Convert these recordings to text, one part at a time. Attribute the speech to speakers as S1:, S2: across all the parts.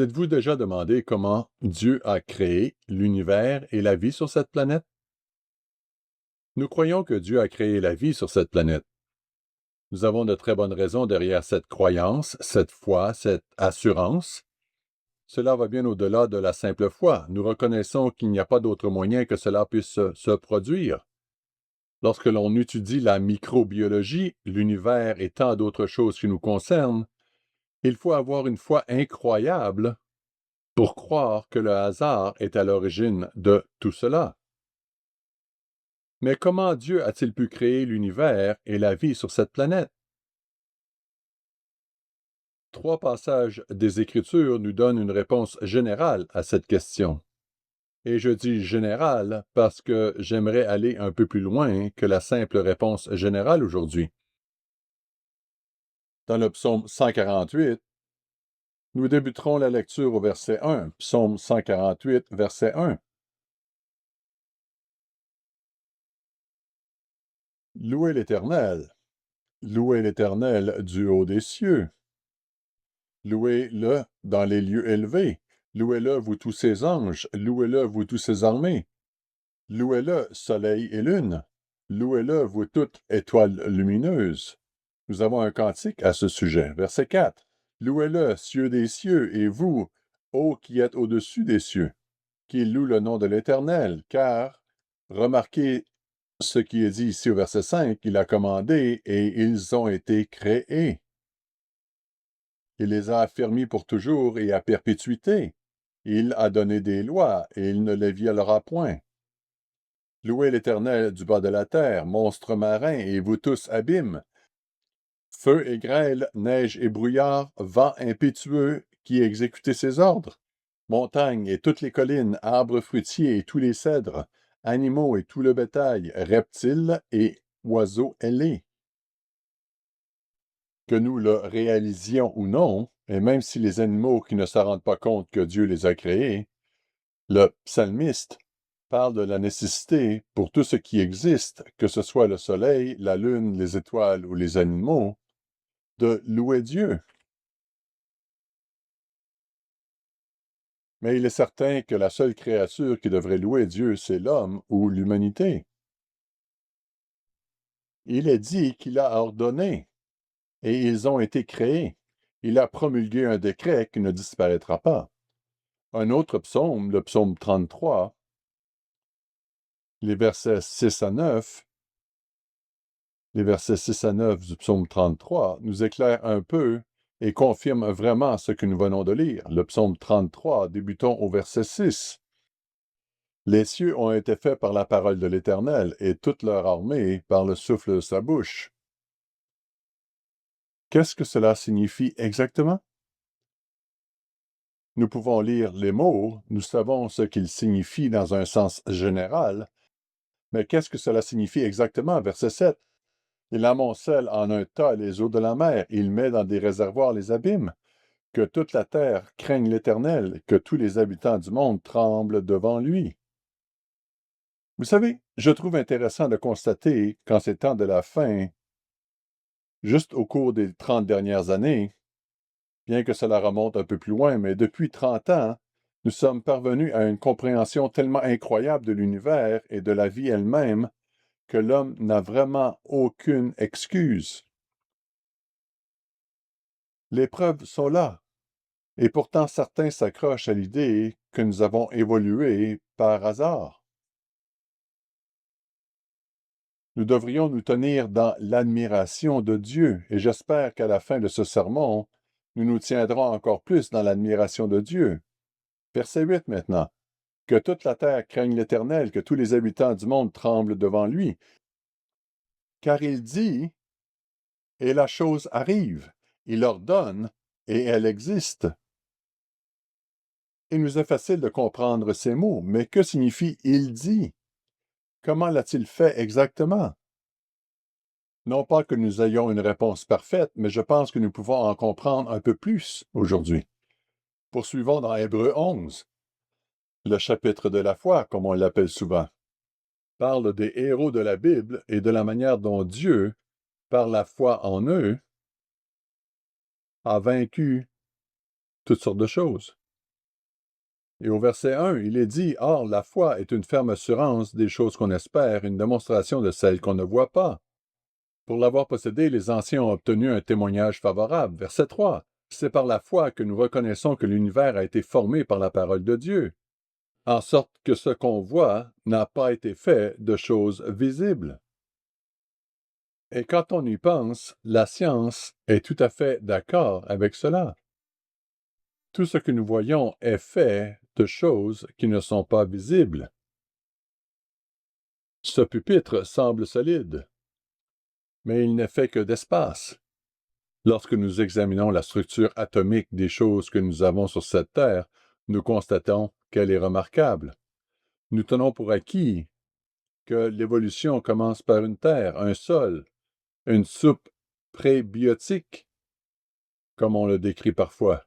S1: Vous êtes-vous déjà demandé comment Dieu a créé l'univers et la vie sur cette planète? Nous croyons que Dieu a créé la vie sur cette planète. Nous avons de très bonnes raisons derrière cette croyance, cette foi, cette assurance. Cela va bien au-delà de la simple foi. Nous reconnaissons qu'il n'y a pas d'autre moyen que cela puisse se produire. Lorsque l'on étudie la microbiologie, l'univers et tant d'autres choses qui nous concernent, il faut avoir une foi incroyable pour croire que le hasard est à l'origine de tout cela. Mais comment Dieu a-t-il pu créer l'univers et la vie sur cette planète? 3 passages des Écritures nous donnent une réponse générale à cette question. Et je dis générale parce que j'aimerais aller un peu plus loin que la simple réponse générale aujourd'hui. Dans le psaume 148, nous débuterons la lecture au verset 1, psaume 148, verset 1. Louez l'Éternel du haut des cieux. Louez-le dans les lieux élevés. Louez-le, vous tous ses anges. Louez-le, vous tous ses armées. Louez-le, soleil et lune. Louez-le, vous toutes étoiles lumineuses. Nous avons un cantique à ce sujet. Verset 4. Louez-le, cieux des cieux, et vous, ô qui êtes au-dessus des cieux, qui loue le nom de l'Éternel, car, remarquez ce qui est dit ici au verset 5, il a commandé, et ils ont été créés. Il les a affermis pour toujours et à perpétuité. Il a donné des lois, et il ne les violera point. Louez l'Éternel du bas de la terre, monstres marins, et vous tous abîmes. Feu et grêle, neige et brouillard, vent impétueux qui exécutez ses ordres. Montagnes et toutes les collines, arbres fruitiers et tous les cèdres, animaux et tout le bétail, reptiles et oiseaux ailés. Que nous le réalisions ou non, et même si les animaux qui ne se rendent pas compte que Dieu les a créés, le psalmiste parle de la nécessité pour tout ce qui existe, que ce soit le soleil, la lune, les étoiles ou les animaux, de louer Dieu. Mais il est certain que la seule créature qui devrait louer Dieu, c'est l'homme ou l'humanité. Il est dit qu'il a ordonné, et ils ont été créés. Il a promulgué un décret qui ne disparaîtra pas. Un autre psaume, le psaume 33, les versets 6 à 9, les versets 6 à 9 du psaume 33 nous éclairent un peu et confirment vraiment ce que nous venons de lire. Le psaume 33, débutons au verset 6. Les cieux ont été faits par la parole de l'Éternel, et toute leur armée par le souffle de sa bouche. Qu'est-ce que cela signifie exactement? Nous pouvons lire les mots, nous savons ce qu'ils signifient dans un sens général, mais qu'est-ce que cela signifie exactement? Verset 7. Il amoncelle en un tas les eaux de la mer, il met dans des réservoirs les abîmes. Que toute la terre craigne l'Éternel, que tous les habitants du monde tremblent devant lui. Vous savez, je trouve intéressant de constater qu'en ces temps de la fin, juste au cours des 30 dernières années, bien que cela remonte un peu plus loin, mais depuis 30 ans, nous sommes parvenus à une compréhension tellement incroyable de l'univers et de la vie elle-même que l'homme n'a vraiment aucune excuse. Les preuves sont là, et pourtant certains s'accrochent à l'idée que nous avons évolué par hasard. Nous devrions nous tenir dans l'admiration de Dieu, et j'espère qu'à la fin de ce sermon, nous nous tiendrons encore plus dans l'admiration de Dieu. Verset 8 maintenant. Que toute la terre craigne l'Éternel, que tous les habitants du monde tremblent devant lui. Car il dit, et la chose arrive. Il ordonne, et elle existe. Il nous est facile de comprendre ces mots, mais que signifie « il dit » ? Comment l'a-t-il fait exactement? Non pas que nous ayons une réponse parfaite, mais je pense que nous pouvons en comprendre un peu plus aujourd'hui. Poursuivons dans Hébreux 11. Le chapitre de la foi, comme on l'appelle souvent, parle des héros de la Bible et de la manière dont Dieu, par la foi en eux, a vaincu toutes sortes de choses. Et au verset 1, il est dit, « Or, la foi est une ferme assurance des choses qu'on espère, une démonstration de celles qu'on ne voit pas. » Pour l'avoir possédé, les anciens ont obtenu un témoignage favorable. Verset 3, « C'est par la foi que nous reconnaissons que l'univers a été formé par la parole de Dieu, en sorte que ce qu'on voit n'a pas été fait de choses visibles. » Et quand on y pense, la science est tout à fait d'accord avec cela. Tout ce que nous voyons est fait de choses qui ne sont pas visibles. Ce pupitre semble solide, mais il n'est fait que d'espace. Lorsque nous examinons la structure atomique des choses que nous avons sur cette terre, nous constatons qu'elle est remarquable. Nous tenons pour acquis que l'évolution commence par une terre, un sol, une soupe prébiotique, comme on le décrit parfois.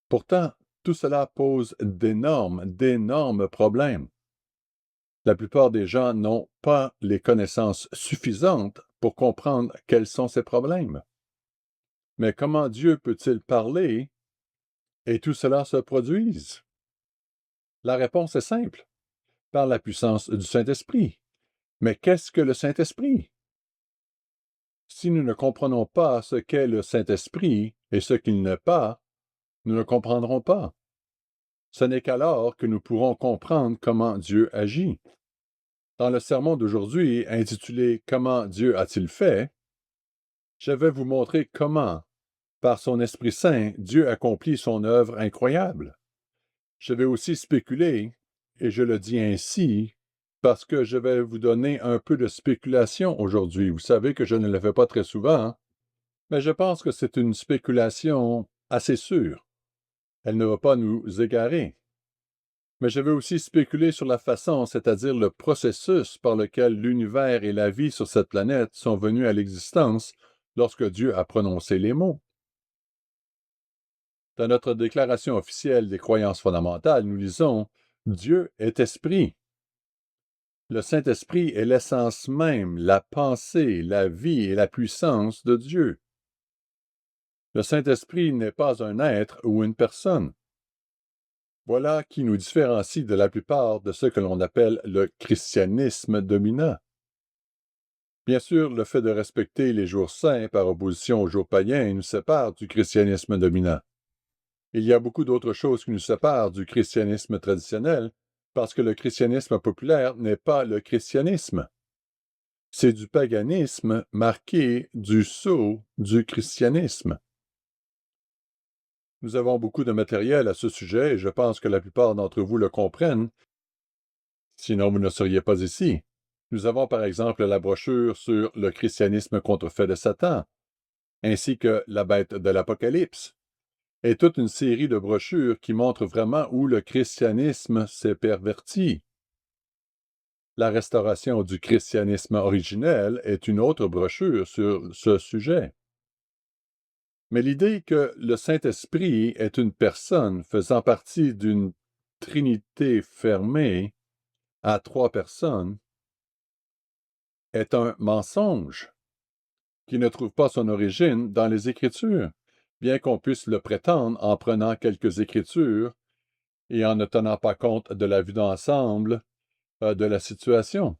S1: Pourtant, tout cela pose d'énormes problèmes. La plupart des gens n'ont pas les connaissances suffisantes pour comprendre quels sont ces problèmes. Mais comment Dieu peut-il parler et tout cela se produise? La réponse est simple, par la puissance du Saint-Esprit. Mais qu'est-ce que le Saint-Esprit? Si nous ne comprenons pas ce qu'est le Saint-Esprit et ce qu'il n'est pas, nous ne comprendrons pas. Ce n'est qu'alors que nous pourrons comprendre comment Dieu agit. Dans le sermon d'aujourd'hui, intitulé « Comment Dieu a-t-il fait ?», je vais vous montrer comment, par son Esprit Saint, Dieu accomplit son œuvre incroyable. Je vais aussi spéculer, et je le dis ainsi, parce que je vais vous donner un peu de spéculation aujourd'hui. Vous savez que je ne le fais pas très souvent, mais je pense que c'est une spéculation assez sûre. Elle ne va pas nous égarer. Mais je vais aussi spéculer sur la façon, c'est-à-dire le processus par lequel l'univers et la vie sur cette planète sont venus à l'existence lorsque Dieu a prononcé les mots. Dans notre déclaration officielle des croyances fondamentales, nous lisons « Dieu est esprit ». Le Saint-Esprit est l'essence même, la pensée, la vie et la puissance de Dieu. Le Saint-Esprit n'est pas un être ou une personne. Voilà qui nous différencie de la plupart de ce que l'on appelle le christianisme dominant. Bien sûr, le fait de respecter les jours saints par opposition aux jours païens nous sépare du christianisme dominant. Il y a beaucoup d'autres choses qui nous séparent du christianisme traditionnel, parce que le christianisme populaire n'est pas le christianisme. C'est du paganisme marqué du sceau du christianisme. Nous avons beaucoup de matériel à ce sujet et je pense que la plupart d'entre vous le comprennent, sinon vous ne seriez pas ici. Nous avons par exemple la brochure sur le christianisme contrefait de Satan, ainsi que la bête de l'Apocalypse, et toute une série de brochures qui montrent vraiment où le christianisme s'est perverti. La restauration du christianisme originel est une autre brochure sur ce sujet. Mais l'idée que le Saint-Esprit est une personne faisant partie d'une trinité fermée à 3 personnes est un mensonge qui ne trouve pas son origine dans les Écritures, bien qu'on puisse le prétendre en prenant quelques Écritures et en ne tenant pas compte de la vue d'ensemble de la situation.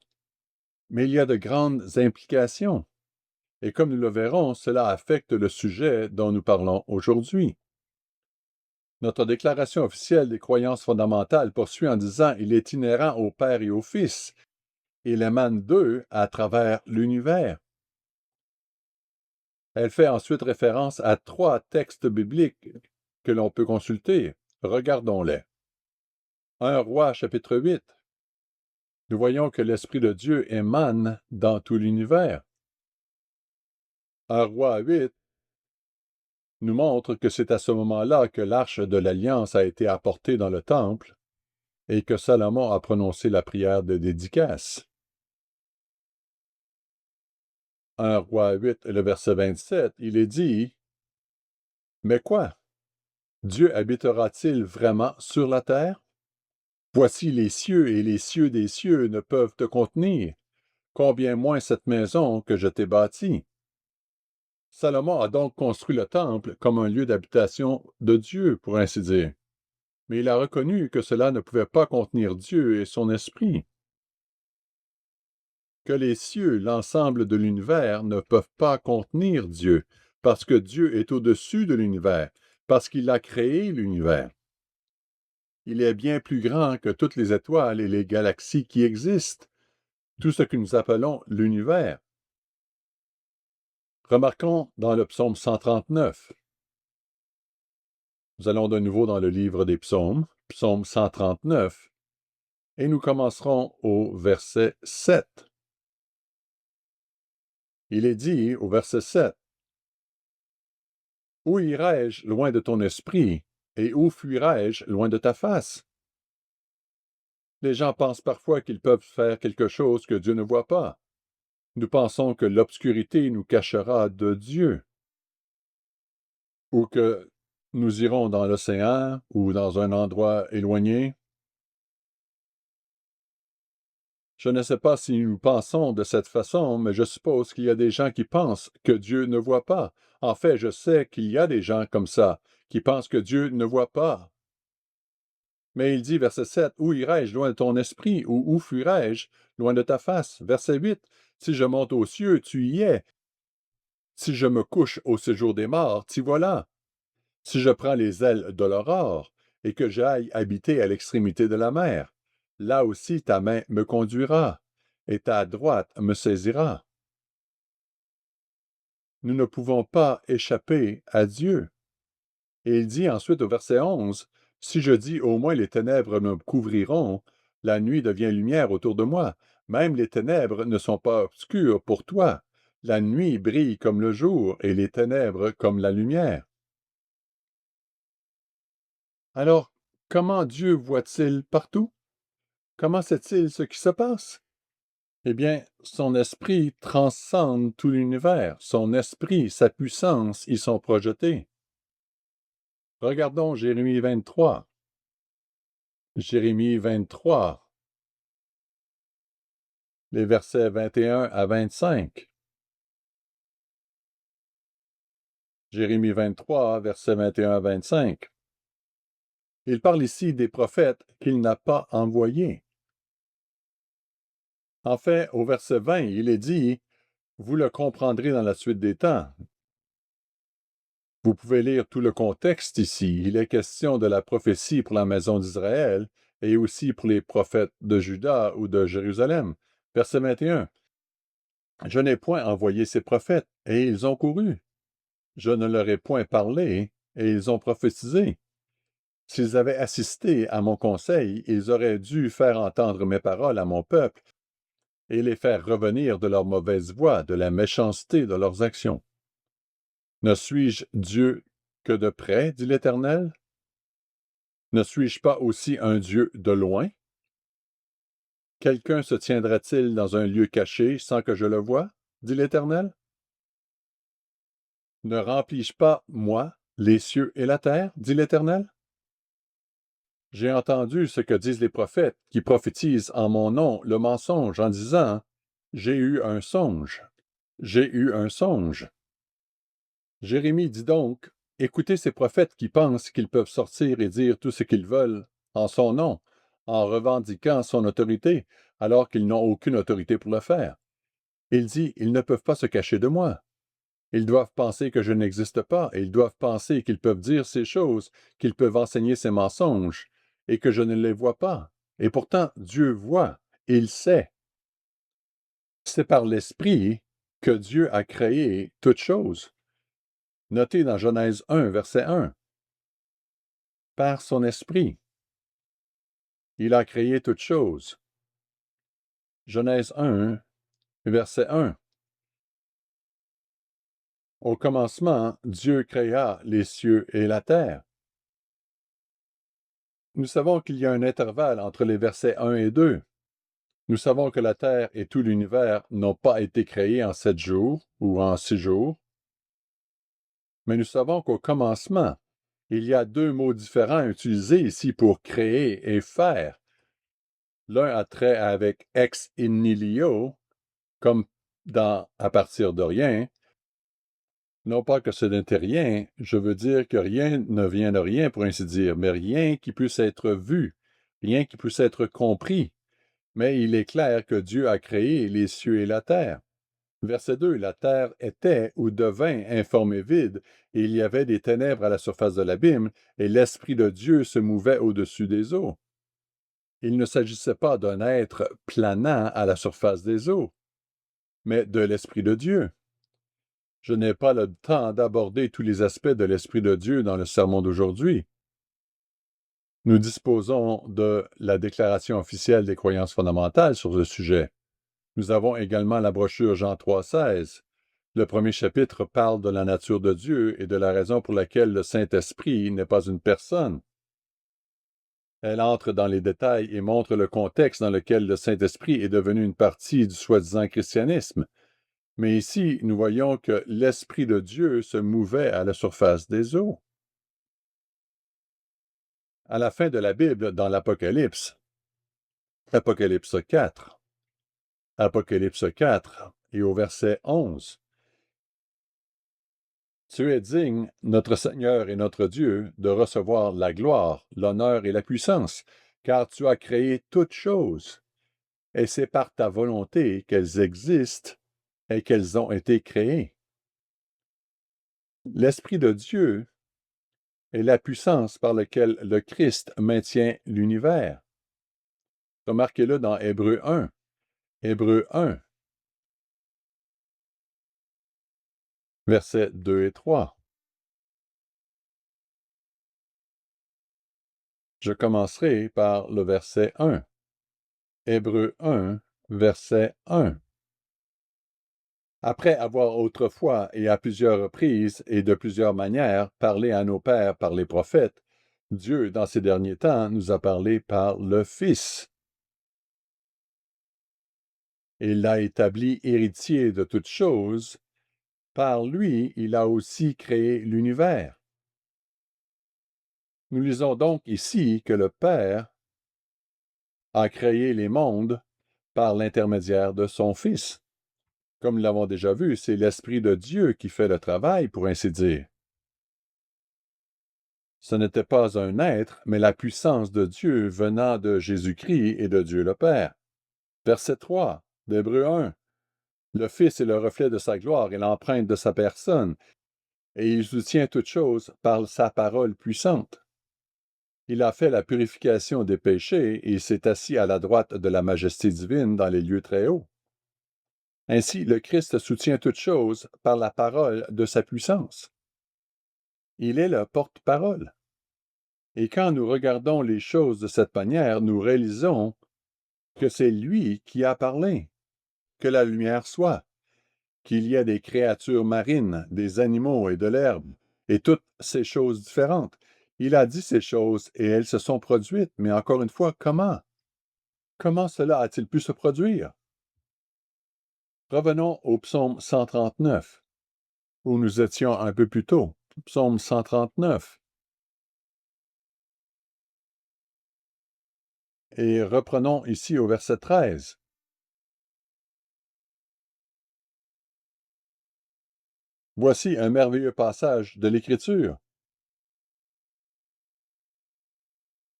S1: Mais il y a de grandes implications. Et comme nous le verrons, cela affecte le sujet dont nous parlons aujourd'hui. Notre déclaration officielle des croyances fondamentales poursuit en disant « Il est inhérent au Père et au Fils. Il émane d'eux à travers l'univers. » Elle fait ensuite référence à 3 textes bibliques que l'on peut consulter. Regardons-les. 1 Roi, chapitre 8. Nous voyons que l'Esprit de Dieu émane dans tout l'univers. 1 Roi 8 nous montre que c'est à ce moment-là que l'arche de l'Alliance a été apportée dans le temple et que Salomon a prononcé la prière de dédicace. 1 Roi 8, le verset 27, il est dit « Mais quoi? Dieu habitera-t-il vraiment sur la terre? Voici les cieux et les cieux des cieux ne peuvent te contenir, combien moins cette maison que je t'ai bâtie. » Salomon a donc construit le temple comme un lieu d'habitation de Dieu, pour ainsi dire. mais il a reconnu que cela ne pouvait pas contenir Dieu et son esprit. Que les cieux, l'ensemble de l'univers, ne peuvent pas contenir Dieu, parce que Dieu est au-dessus de l'univers, parce qu'il a créé l'univers. Il est bien plus grand que toutes les étoiles et les galaxies qui existent, tout ce que nous appelons l'univers. Remarquons dans le psaume 139. Nous allons de nouveau dans le livre des psaumes, psaume 139, et nous commencerons au verset 7. Il est dit au verset 7, « Où irai-je loin de ton esprit, et où fuirai-je loin de ta face? » Les gens pensent parfois qu'ils peuvent faire quelque chose que Dieu ne voit pas. Nous pensons que l'obscurité nous cachera de Dieu, ou que nous irons dans l'océan ou dans un endroit éloigné. Je ne sais pas si nous pensons de cette façon, mais je suppose qu'il y a des gens qui pensent que Dieu ne voit pas. En fait, je sais qu'il y a des gens comme ça, qui pensent que Dieu ne voit pas. Mais il dit, verset 7, « Où irai-je loin de ton esprit, ou où fuirai-je loin de ta face? » Verset 8, « Si je monte aux cieux, tu y es. Si je me couche au séjour des morts, t'y voilà. Si je prends les ailes de l'aurore, et que j'aille habiter à l'extrémité de la mer, là aussi ta main me conduira, et ta droite me saisira. » Nous ne pouvons pas échapper à Dieu. Et il dit ensuite au verset 11, « Si je dis au moins les ténèbres me couvriront, la nuit devient lumière autour de moi. Même les ténèbres ne sont pas obscures pour toi. La nuit brille comme le jour et les ténèbres comme la lumière. » Alors, comment Dieu voit-il partout? Comment sait-il ce qui se passe? Eh bien, son esprit transcende tout l'univers. Son esprit, sa puissance y sont projetés. Regardons Jérémie 23. Jérémie 23, les versets 21 à 25. Jérémie 23, versets 21 à 25. Il parle ici des prophètes qu'il n'a pas envoyés. En fait, au verset 20, il est dit, « Vous le comprendrez dans la suite des temps. » Vous pouvez lire tout le contexte ici. Il est question de la prophétie pour la maison d'Israël et aussi pour les prophètes de Juda ou de Jérusalem. Verset 21. « Je n'ai point envoyé ces prophètes, et ils ont couru. Je ne leur ai point parlé, et ils ont prophétisé. S'ils avaient assisté à mon conseil, ils auraient dû faire entendre mes paroles à mon peuple et les faire revenir de leur mauvaise voie, de la méchanceté de leurs actions. Ne suis-je Dieu que de près, dit l'Éternel? Ne suis-je pas aussi un Dieu de loin? Quelqu'un se tiendra-t-il dans un lieu caché sans que je le voie, dit l'Éternel? Ne remplis-je pas, moi, les cieux et la terre, dit l'Éternel? J'ai entendu ce que disent les prophètes qui prophétisent en mon nom le mensonge en disant, « J'ai eu un songe. J'ai eu un songe. » Jérémie dit donc, « Écoutez ces prophètes qui pensent qu'ils peuvent sortir et dire tout ce qu'ils veulent en son nom, en revendiquant son autorité, alors qu'ils n'ont aucune autorité pour le faire. » Il dit, « Ils ne peuvent pas se cacher de moi. Ils doivent penser que je n'existe pas, et ils doivent penser qu'ils peuvent dire ces choses, qu'ils peuvent enseigner ces mensonges, et que je ne les vois pas. Et pourtant, Dieu voit, il sait. C'est par l'Esprit que Dieu a créé toutes choses. » Notez dans Genèse 1, verset 1. Par son Esprit, il a créé toutes choses. Genèse 1, verset 1. Au commencement, Dieu créa les cieux et la terre. Nous savons qu'il y a un intervalle entre les versets 1 et 2. Nous savons que la terre et tout l'univers n'ont pas été créés en 7 jours ou en 6 jours. Mais nous savons qu'au commencement, il y a 2 mots différents utilisés ici pour créer et faire. L'un a trait avec ex nihilo, comme dans à partir de rien, Non pas que ce n'était rien, je veux dire que rien ne vient de rien, pour ainsi dire, mais rien qui puisse être vu, rien qui puisse être compris. Mais il est clair que Dieu a créé les cieux et la terre. Verset 2, la terre était ou devint informe et vide, et il y avait des ténèbres à la surface de l'abîme, et l'Esprit de Dieu se mouvait au-dessus des eaux. Il ne s'agissait pas d'un être planant à la surface des eaux, mais de l'Esprit de Dieu. Je n'ai pas le temps d'aborder tous les aspects de l'Esprit de Dieu dans le sermon d'aujourd'hui. Nous disposons de la déclaration officielle des croyances fondamentales sur ce sujet. Nous avons également la brochure Jean 3,16. Le premier chapitre parle de la nature de Dieu et de la raison pour laquelle le Saint-Esprit n'est pas une personne. Elle entre dans les détails et montre le contexte dans lequel le Saint-Esprit est devenu une partie du soi-disant christianisme. Mais ici, nous voyons que l'Esprit de Dieu se mouvait à la surface des eaux. À la fin de la Bible, dans l'Apocalypse, Apocalypse 4, et au verset 11, Tu es digne, notre Seigneur et notre Dieu, de recevoir la gloire, l'honneur et la puissance, car tu as créé toutes choses, et c'est par ta volonté qu'elles existent et qu'elles ont été créées. L'Esprit de Dieu est la puissance par laquelle le Christ maintient l'univers. Remarquez-le dans Hébreux 1. Hébreux 1, versets 2 et 3. Je commencerai par le verset 1. Hébreux 1, verset 1. Après avoir autrefois et à plusieurs reprises et de plusieurs manières parlé à nos pères par les prophètes, Dieu, dans ces derniers temps, nous a parlé par le Fils. Il l'a établi héritier de toutes choses. Par lui, il a aussi créé l'univers. Nous lisons donc ici que le Père a créé les mondes par l'intermédiaire de son Fils. Comme nous l'avons déjà vu, c'est l'Esprit de Dieu qui fait le travail, pour ainsi dire. Ce n'était pas un être, mais la puissance de Dieu venant de Jésus-Christ et de Dieu le Père. Verset 3 d'Hébreux 1. Le Fils est le reflet de sa gloire et l'empreinte de sa personne, et il soutient toutes choses par sa parole puissante. Il a fait la purification des péchés et il s'est assis à la droite de la majesté divine dans les lieux très hauts. Ainsi, le Christ soutient toutes choses par la parole de sa puissance. Il est le porte-parole. Et quand nous regardons les choses de cette manière, nous réalisons que c'est lui qui a parlé, que la lumière soit, qu'il y ait des créatures marines, des animaux et de l'herbe, et toutes ces choses différentes. Il a dit ces choses et elles se sont produites, mais encore une fois, comment? Comment cela a-t-il pu se produire? Revenons au psaume 139, où nous étions un peu plus tôt. Psaume 139. Et reprenons ici au verset 13. Voici un merveilleux passage de l'Écriture.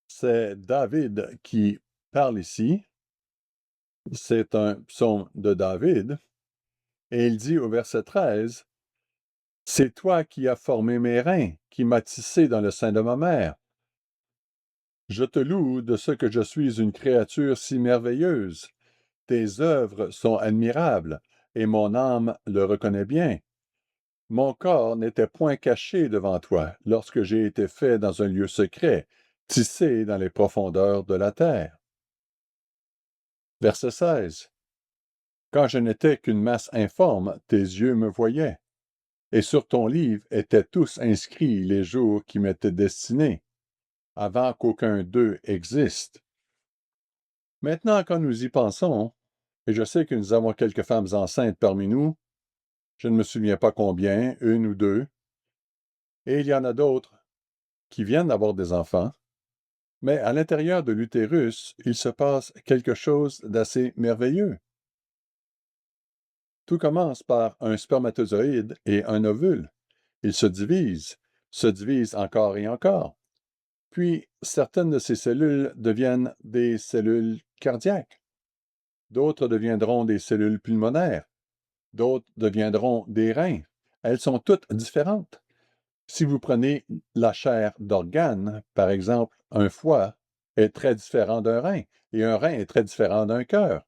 S1: C'est David qui parle ici. C'est un psaume de David. Et il dit au verset 13, « C'est toi qui as formé mes reins, qui m'as tissé dans le sein de ma mère. Je te loue de ce que je suis une créature si merveilleuse. Tes œuvres sont admirables, et mon âme le reconnaît bien. Mon corps n'était point caché devant toi lorsque j'ai été fait dans un lieu secret, tissé dans les profondeurs de la terre. » Verset 16. Quand je n'étais qu'une masse informe, tes yeux me voyaient, et sur ton livre étaient tous inscrits les jours qui m'étaient destinés, avant qu'aucun d'eux existe. Maintenant, quand nous y pensons, et je sais que nous avons quelques femmes enceintes parmi nous, je ne me souviens pas combien, une ou deux, et il y en a d'autres qui viennent d'avoir des enfants, mais à l'intérieur de l'utérus, il se passe quelque chose d'assez merveilleux. Tout commence par un spermatozoïde et un ovule. Il se divise encore et encore. Puis, certaines de ces cellules deviennent des cellules cardiaques. D'autres deviendront des cellules pulmonaires. D'autres deviendront des reins. Elles sont toutes différentes. Si vous prenez la chair d'organes, par exemple, un foie est très différent d'un rein et un rein est très différent d'un cœur.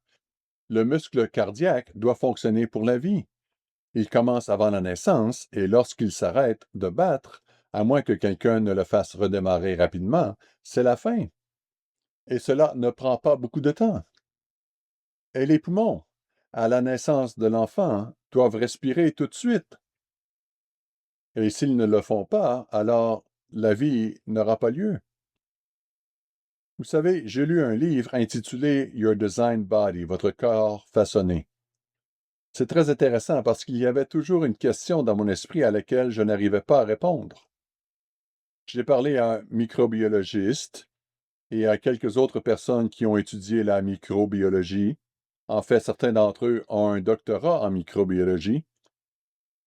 S1: Le muscle cardiaque doit fonctionner pour la vie. Il commence avant la naissance et lorsqu'il s'arrête de battre, à moins que quelqu'un ne le fasse redémarrer rapidement, c'est la fin. Et cela ne prend pas beaucoup de temps. Et les poumons, à la naissance de l'enfant, doivent respirer tout de suite. Et s'ils ne le font pas, alors la vie n'aura pas lieu. Vous savez, j'ai lu un livre intitulé Your Designed Body, votre corps façonné. C'est très intéressant parce qu'il y avait toujours une question dans mon esprit à laquelle je n'arrivais pas à répondre. J'ai parlé à un microbiologiste et à quelques autres personnes qui ont étudié la microbiologie. En fait, certains d'entre eux ont un doctorat en microbiologie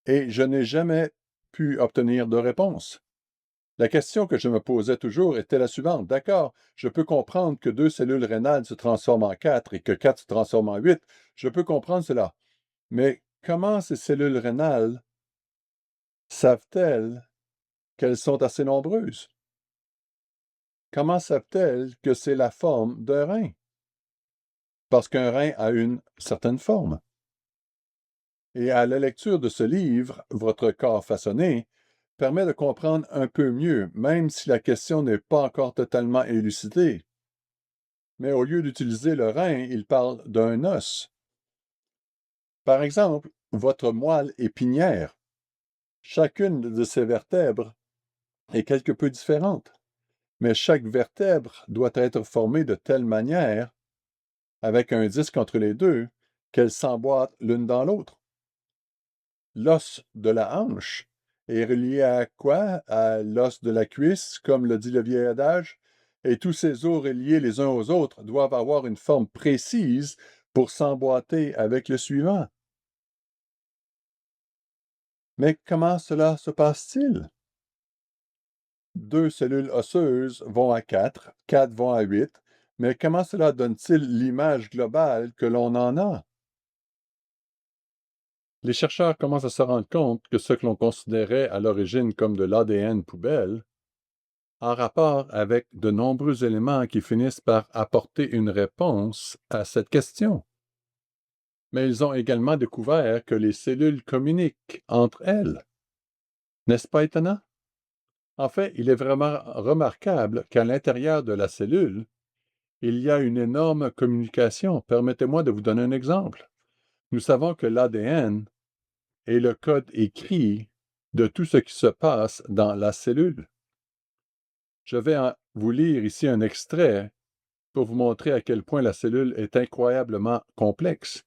S1: et je n'ai jamais pu obtenir de réponse. La question que je me posais toujours était la suivante. D'accord, je peux comprendre que 2 cellules rénales se transforment en 4 et que 4 se transforment en 8. Je peux comprendre cela. Mais comment ces cellules rénales savent-elles qu'elles sont assez nombreuses? Comment savent-elles que c'est la forme d'un rein? Parce qu'un rein a une certaine forme. Et à la lecture de ce livre, Votre corps façonné, permet de comprendre un peu mieux, même si la question n'est pas encore totalement élucidée. Mais au lieu d'utiliser le rein, il parle d'un os. Par exemple, votre moelle épinière. Chacune de ces vertèbres est quelque peu différente, mais chaque vertèbre doit être formée de telle manière, avec un disque entre les deux, qu'elles s'emboîtent l'une dans l'autre. L'os de la hanche est relié à quoi? À l'os de la cuisse, comme le dit le vieil adage, et tous ces os reliés les uns aux autres doivent avoir une forme précise pour s'emboîter avec le suivant. Mais comment cela se passe-t-il? 2 cellules osseuses vont à 4, 4 vont à 8, mais comment cela donne-t-il l'image globale que l'on en a? Les chercheurs commencent à se rendre compte que ce que l'on considérait à l'origine comme de l'ADN poubelle a rapport avec de nombreux éléments qui finissent par apporter une réponse à cette question. Mais ils ont également découvert que les cellules communiquent entre elles. N'est-ce pas étonnant? En fait, il est vraiment remarquable qu'à l'intérieur de la cellule, il y a une énorme communication. Permettez-moi de vous donner un exemple. Nous savons que l'ADN est le code écrit de tout ce qui se passe dans la cellule. Je vais vous lire ici un extrait pour vous montrer à quel point la cellule est incroyablement complexe.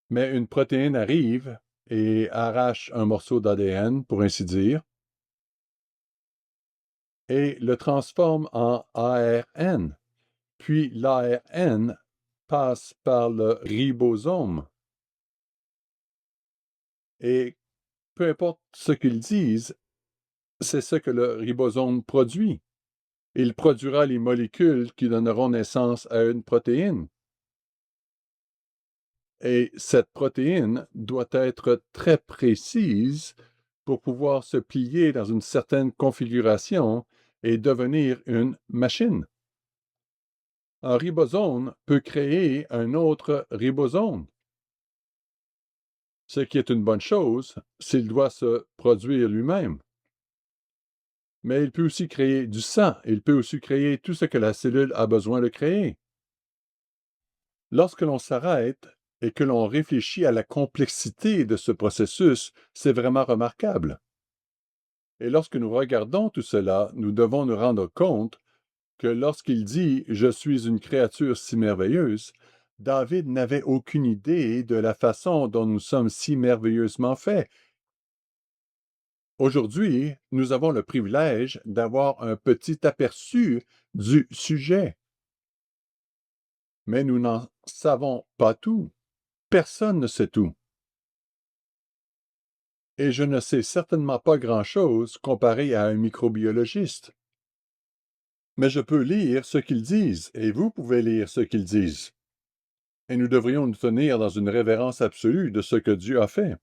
S1: Mais une protéine arrive et arrache un morceau d'ADN, pour ainsi dire, et le transforme en ARN. Puis l'ARN passe par le ribosome. Et peu importe ce qu'ils disent, c'est ce que le ribosome produit. Il produira les molécules qui donneront naissance à une protéine. Et cette protéine doit être très précise pour pouvoir se plier dans une certaine configuration et devenir une machine. Un ribosome peut créer un autre ribosome, ce qui est une bonne chose s'il doit se produire lui-même. Mais il peut aussi créer du sang, il peut aussi créer tout ce que la cellule a besoin de créer. Lorsque l'on s'arrête et que l'on réfléchit à la complexité de ce processus, c'est vraiment remarquable. Et lorsque nous regardons tout cela, nous devons nous rendre compte que lorsqu'il dit « Je suis une créature si merveilleuse », David n'avait aucune idée de la façon dont nous sommes si merveilleusement faits. Aujourd'hui, nous avons le privilège d'avoir un petit aperçu du sujet. Mais nous n'en savons pas tout. Personne ne sait tout. et je ne sais certainement pas grand-chose comparé à un microbiologiste. Mais je peux lire ce qu'ils disent, et vous pouvez lire ce qu'ils disent. Et nous devrions nous tenir dans une révérence absolue de ce que Dieu a fait.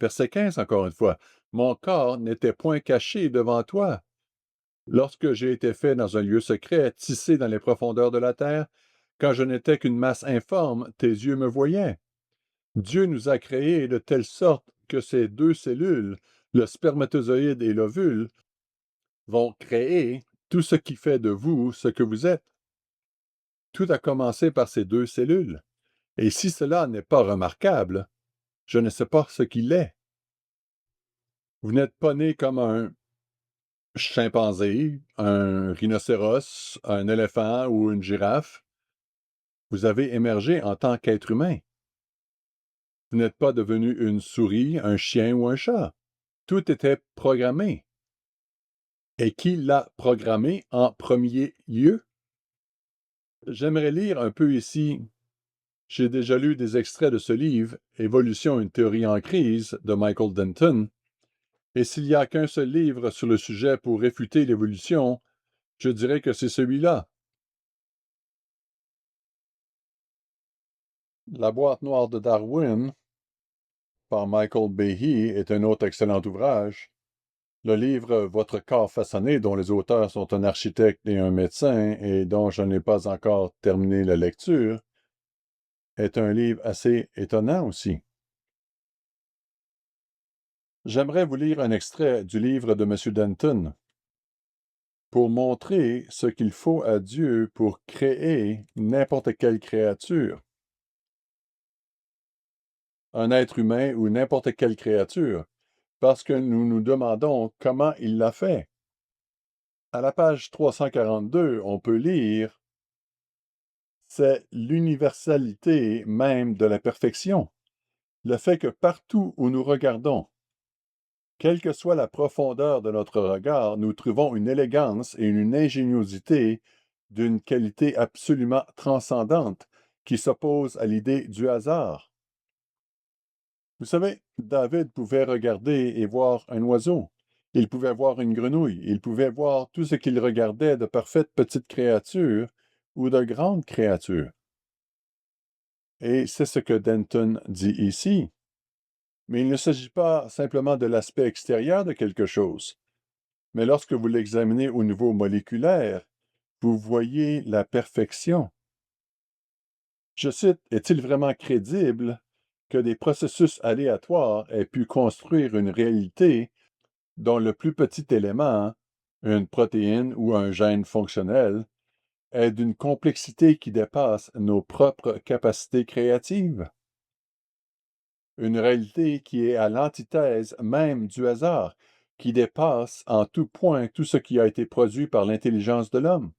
S1: Verset 15, encore une fois. Mon corps n'était point caché devant toi. Lorsque j'ai été fait dans un lieu secret, tissé dans les profondeurs de la terre, quand je n'étais qu'une masse informe, tes yeux me voyaient. Dieu nous a créés de telle sorte que ces deux cellules, le spermatozoïde et l'ovule, vont créer tout ce qui fait de vous ce que vous êtes. Tout a commencé par ces deux cellules. Et si cela n'est pas remarquable, je ne sais pas ce qu'il est. Vous n'êtes pas né comme un chimpanzé, un rhinocéros, un éléphant ou une girafe. Vous avez émergé en tant qu'être humain. Vous n'êtes pas devenu une souris, un chien ou un chat. Tout était programmé. Et qui l'a programmé en premier lieu? J'aimerais lire un peu ici. J'ai déjà lu des extraits de ce livre, Évolution, une théorie en crise, de Michael Denton, et s'il n'y a qu'un seul livre sur le sujet pour réfuter l'évolution, je dirais que c'est celui-là. La boîte noire de Darwin, par Michael Behe, est un autre excellent ouvrage. Le livre Votre corps façonné, dont les auteurs sont un architecte et un médecin, et dont je n'ai pas encore terminé la lecture, est un livre assez étonnant aussi. J'aimerais vous lire un extrait du livre de M. Denton pour montrer ce qu'il faut à Dieu pour créer n'importe quelle créature. Un être humain ou n'importe quelle créature, parce que nous nous demandons comment il l'a fait. À la page 342, on peut lire « C'est l'universalité même de la perfection, le fait que partout où nous regardons, quelle que soit la profondeur de notre regard, nous trouvons une élégance et une ingéniosité d'une qualité absolument transcendante qui s'oppose à l'idée du hasard. » Vous savez, David pouvait regarder et voir un oiseau. Il pouvait voir une grenouille. Il pouvait voir tout ce qu'il regardait de parfaites petites créatures ou de grandes créatures. Et c'est ce que Denton dit ici. Mais il ne s'agit pas simplement de l'aspect extérieur de quelque chose. Mais lorsque vous l'examinez au niveau moléculaire, vous voyez la perfection. Je cite, « Est-il vraiment crédible que des processus aléatoires aient pu construire une réalité dont le plus petit élément, une protéine ou un gène fonctionnel, est d'une complexité qui dépasse nos propres capacités créatives? Une réalité qui est à l'antithèse même du hasard, qui dépasse en tout point tout ce qui a été produit par l'intelligence de l'homme.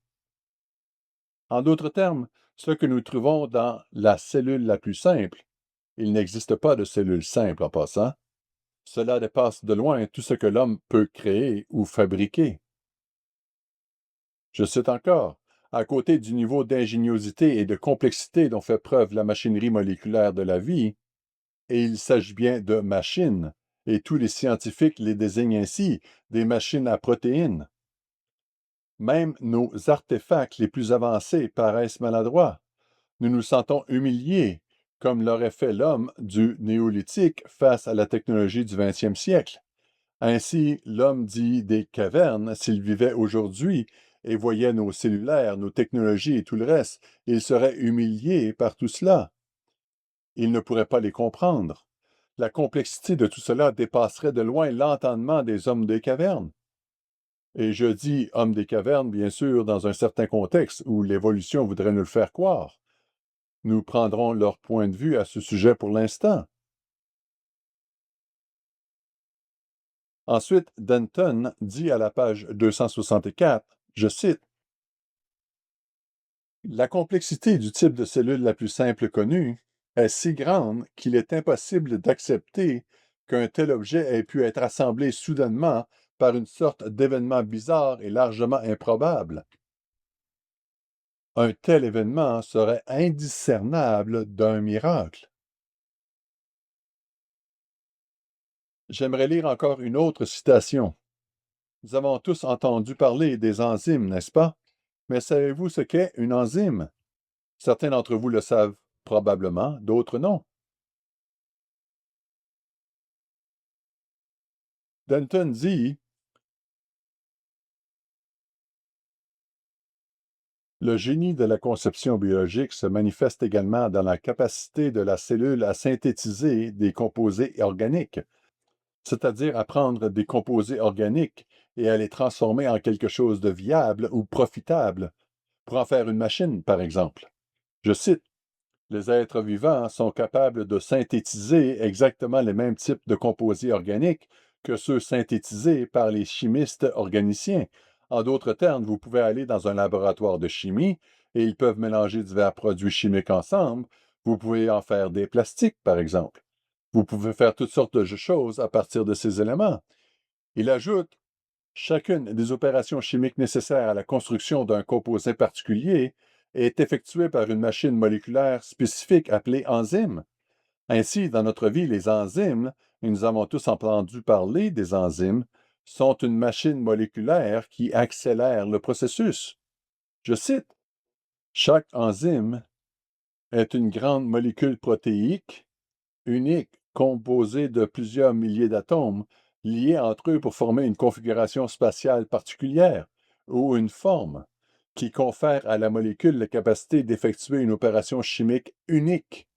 S1: En d'autres termes, ce que nous trouvons dans la cellule la plus simple, il n'existe pas de cellule simple en passant, cela dépasse de loin tout ce que l'homme peut créer ou fabriquer. Je cite encore, à côté du niveau d'ingéniosité et de complexité dont fait preuve la machinerie moléculaire de la vie, et il s'agit bien de machines, et tous les scientifiques les désignent ainsi, des machines à protéines. Même nos artefacts les plus avancés paraissent maladroits. Nous nous sentons humiliés, comme l'aurait fait l'homme du néolithique face à la technologie du 20e siècle. Ainsi, l'homme dit des cavernes, s'il vivait aujourd'hui et voyait nos cellulaires, nos technologies et tout le reste, il serait humilié par tout cela. Il ne pourrait pas les comprendre. La complexité de tout cela dépasserait de loin l'entendement des hommes des cavernes. Et je dis hommes des cavernes, bien sûr, dans un certain contexte où l'évolution voudrait nous le faire croire. Nous prendrons leur point de vue à ce sujet pour l'instant. Ensuite, Denton dit à la page 264, je cite, « La complexité du type de cellule la plus simple connue est si grande qu'il est impossible d'accepter qu'un tel objet ait pu être assemblé soudainement par une sorte d'événement bizarre et largement improbable. Un tel événement serait indiscernable d'un miracle. » J'aimerais lire encore une autre citation. Nous avons tous entendu parler des enzymes, n'est-ce pas? Mais savez-vous ce qu'est une enzyme? Certains d'entre vous le savent probablement, d'autres non. Danton dit: le génie de la conception biologique se manifeste également dans la capacité de la cellule à synthétiser des composés organiques, c'est-à-dire à prendre des composés organiques et à les transformer en quelque chose de viable ou profitable, pour en faire une machine, par exemple. Je cite: les êtres vivants sont capables de synthétiser exactement les mêmes types de composés organiques que ceux synthétisés par les chimistes organiciens. En d'autres termes, vous pouvez aller dans un laboratoire de chimie et ils peuvent mélanger divers produits chimiques ensemble. Vous pouvez en faire des plastiques, par exemple. Vous pouvez faire toutes sortes de choses à partir de ces éléments. Il ajoute: chacune des opérations chimiques nécessaires à la construction d'un composé particulier est effectuée par une machine moléculaire spécifique appelée enzyme. Ainsi, dans notre vie, les enzymes, et nous avons tous entendu parler des enzymes, sont une machine moléculaire qui accélère le processus. Je cite: chaque enzyme est une grande molécule protéique unique composée de plusieurs milliers d'atomes liés entre eux pour former une configuration spatiale particulière ou une forme qui confère à la molécule la capacité d'effectuer une opération chimique unique.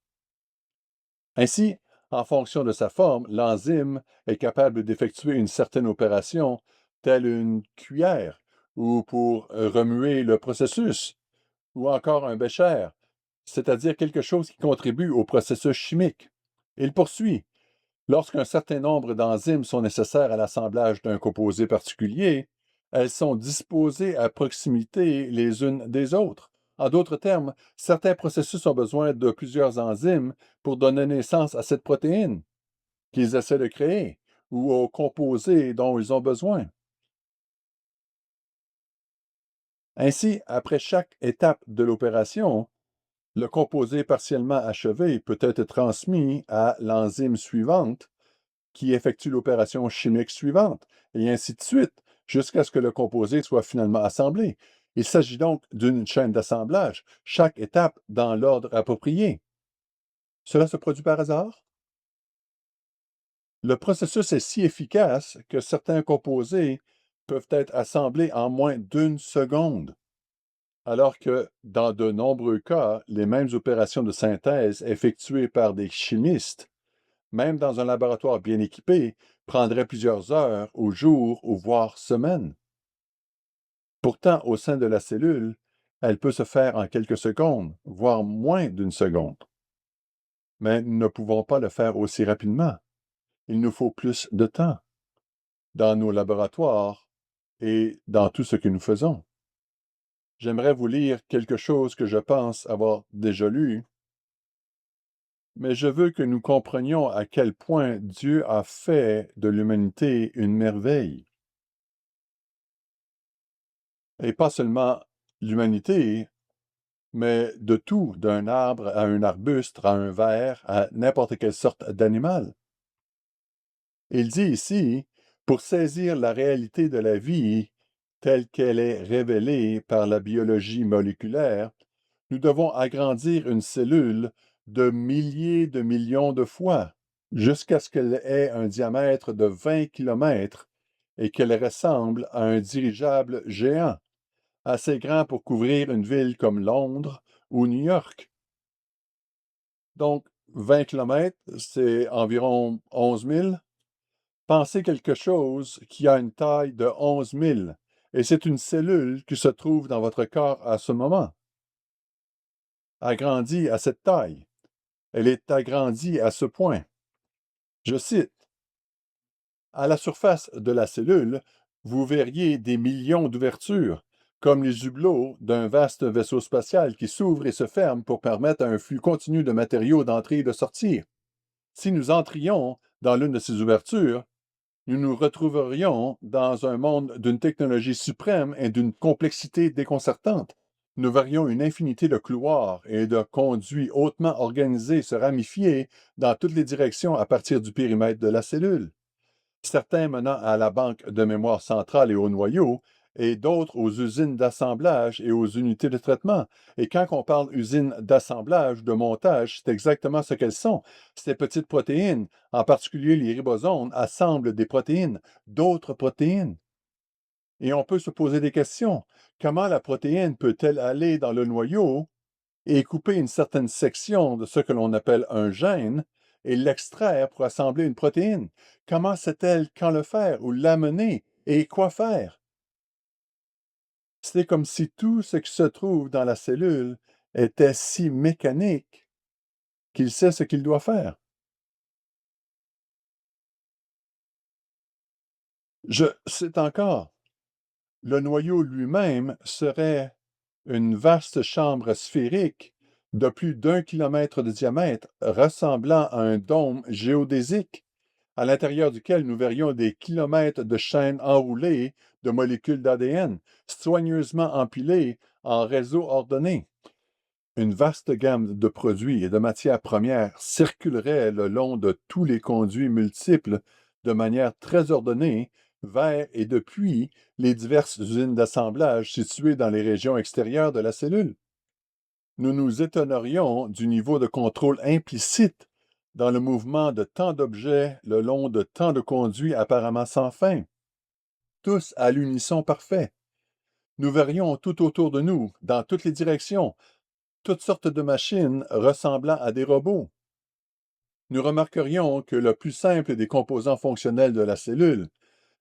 S1: Ainsi, en fonction de sa forme, l'enzyme est capable d'effectuer une certaine opération, telle une cuillère, ou pour remuer le processus, ou encore un bécher, c'est-à-dire quelque chose qui contribue au processus chimique. Il poursuit: lorsqu'un certain nombre d'enzymes sont nécessaires à l'assemblage d'un composé particulier, elles sont disposées à proximité les unes des autres. En d'autres termes, certains processus ont besoin de plusieurs enzymes pour donner naissance à cette protéine qu'ils essaient de créer ou au composé dont ils ont besoin. Ainsi, après chaque étape de l'opération, le composé partiellement achevé peut être transmis à l'enzyme suivante qui effectue l'opération chimique suivante, et ainsi de suite, jusqu'à ce que le composé soit finalement assemblé. Il s'agit donc d'une chaîne d'assemblage, chaque étape dans l'ordre approprié. Cela se produit par hasard? Le processus est si efficace que certains composés peuvent être assemblés en moins d'une seconde, alors que, dans de nombreux cas, les mêmes opérations de synthèse effectuées par des chimistes, même dans un laboratoire bien équipé, prendrait plusieurs heures ou jours ou voire semaines. Pourtant, au sein de la cellule, elle peut se faire en quelques secondes, voire moins d'une seconde. Mais nous ne pouvons pas le faire aussi rapidement. Il nous faut plus de temps dans nos laboratoires et dans tout ce que nous faisons. J'aimerais vous lire quelque chose que je pense avoir déjà lu, mais je veux que nous comprenions à quel point Dieu a fait de l'humanité une merveille. Et pas seulement l'humanité, mais de tout, d'un arbre à un arbuste, à un ver, à n'importe quelle sorte d'animal. Il dit ici: pour saisir la réalité de la vie telle qu'elle est révélée par la biologie moléculaire, nous devons agrandir une cellule de milliers de millions de fois, jusqu'à ce qu'elle ait un diamètre de 20 kilomètres et qu'elle ressemble à un dirigeable géant, assez grand pour couvrir une ville comme Londres ou New York. Donc, 20 kilomètres, c'est environ 11 000. Pensez quelque chose qui a une taille de 11 000, et c'est une cellule qui se trouve dans votre corps à ce moment, agrandie à cette taille. Elle est agrandie à ce point. Je cite: à la surface de la cellule, vous verriez des millions d'ouvertures, comme les hublots d'un vaste vaisseau spatial qui s'ouvre et se ferme pour permettre à un flux continu de matériaux d'entrer et de sortir. Si nous entrions dans l'une de ces ouvertures, nous nous retrouverions dans un monde d'une technologie suprême et d'une complexité déconcertante. Nous verrions une infinité de couloirs et de conduits hautement organisés se ramifier dans toutes les directions à partir du périmètre de la cellule. certains menant à la banque de mémoire centrale et au noyau, et d'autres aux usines d'assemblage et aux unités de traitement. Et quand on parle usines d'assemblage, de montage, c'est exactement ce qu'elles sont. Ces petites protéines, en particulier les ribosomes, assemblent des protéines, d'autres protéines. Et on peut se poser des questions. Comment la protéine peut-elle aller dans le noyau et couper une certaine section de ce que l'on appelle un gène et l'extraire pour assembler une protéine? Comment sait-elle quand le faire ou l'amener et quoi faire? C'est comme si tout ce qui se trouve dans la cellule était si mécanique qu'il sait ce qu'il doit faire. Je sais encore, le noyau lui-même serait une vaste chambre sphérique de plus d'1 kilomètre de diamètre, ressemblant à un dôme géodésique, à l'intérieur duquel nous verrions des kilomètres de chaînes enroulées de molécules d'ADN, soigneusement empilées en réseaux ordonnés. Une vaste gamme de produits et de matières premières circulerait le long de tous les conduits multiples de manière très ordonnée vers et depuis les diverses usines d'assemblage situées dans les régions extérieures de la cellule. Nous nous étonnerions du niveau de contrôle implicite dans le mouvement de tant d'objets le long de tant de conduits apparemment sans fin, tous à l'unisson parfait. Nous verrions tout autour de nous, dans toutes les directions, toutes sortes de machines ressemblant à des robots. Nous remarquerions que le plus simple des composants fonctionnels de la cellule,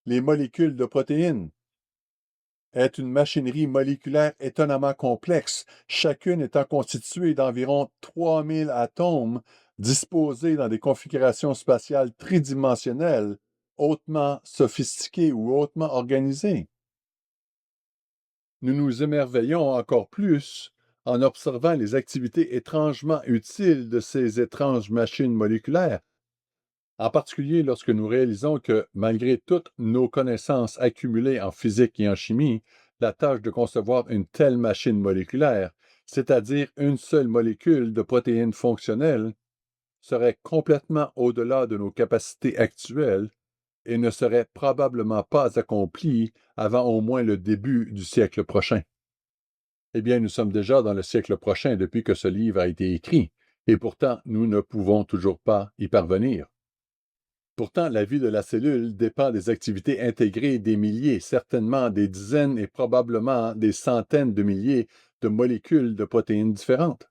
S1: les molécules de protéines, est une machinerie moléculaire étonnamment complexe, chacune étant constituée d'environ 3000 atomes disposés dans des configurations spatiales tridimensionnelles, hautement sophistiquées ou hautement organisées. Nous nous émerveillons encore plus en observant les activités étrangement utiles de ces étranges machines moléculaires, en particulier lorsque nous réalisons que, malgré toutes nos connaissances accumulées en physique et en chimie, la tâche de concevoir une telle machine moléculaire, c'est-à-dire une seule molécule de protéines fonctionnelles, serait complètement au-delà de nos capacités actuelles et ne serait probablement pas accomplie avant au moins le début du siècle prochain. Eh bien, nous sommes déjà dans le siècle prochain depuis que ce livre a été écrit, et pourtant nous ne pouvons toujours pas y parvenir. Pourtant, la vie de la cellule dépend des activités intégrées des milliers, certainement des dizaines et probablement des centaines de milliers de molécules de protéines différentes.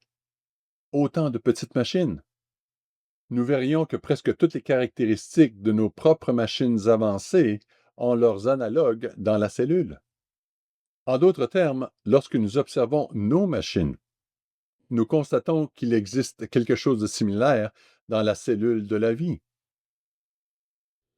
S1: Autant de petites machines. Nous verrions que presque toutes les caractéristiques de nos propres machines avancées ont leurs analogues dans la cellule. En d'autres termes, lorsque nous observons nos machines, nous constatons qu'il existe quelque chose de similaire dans la cellule de la vie.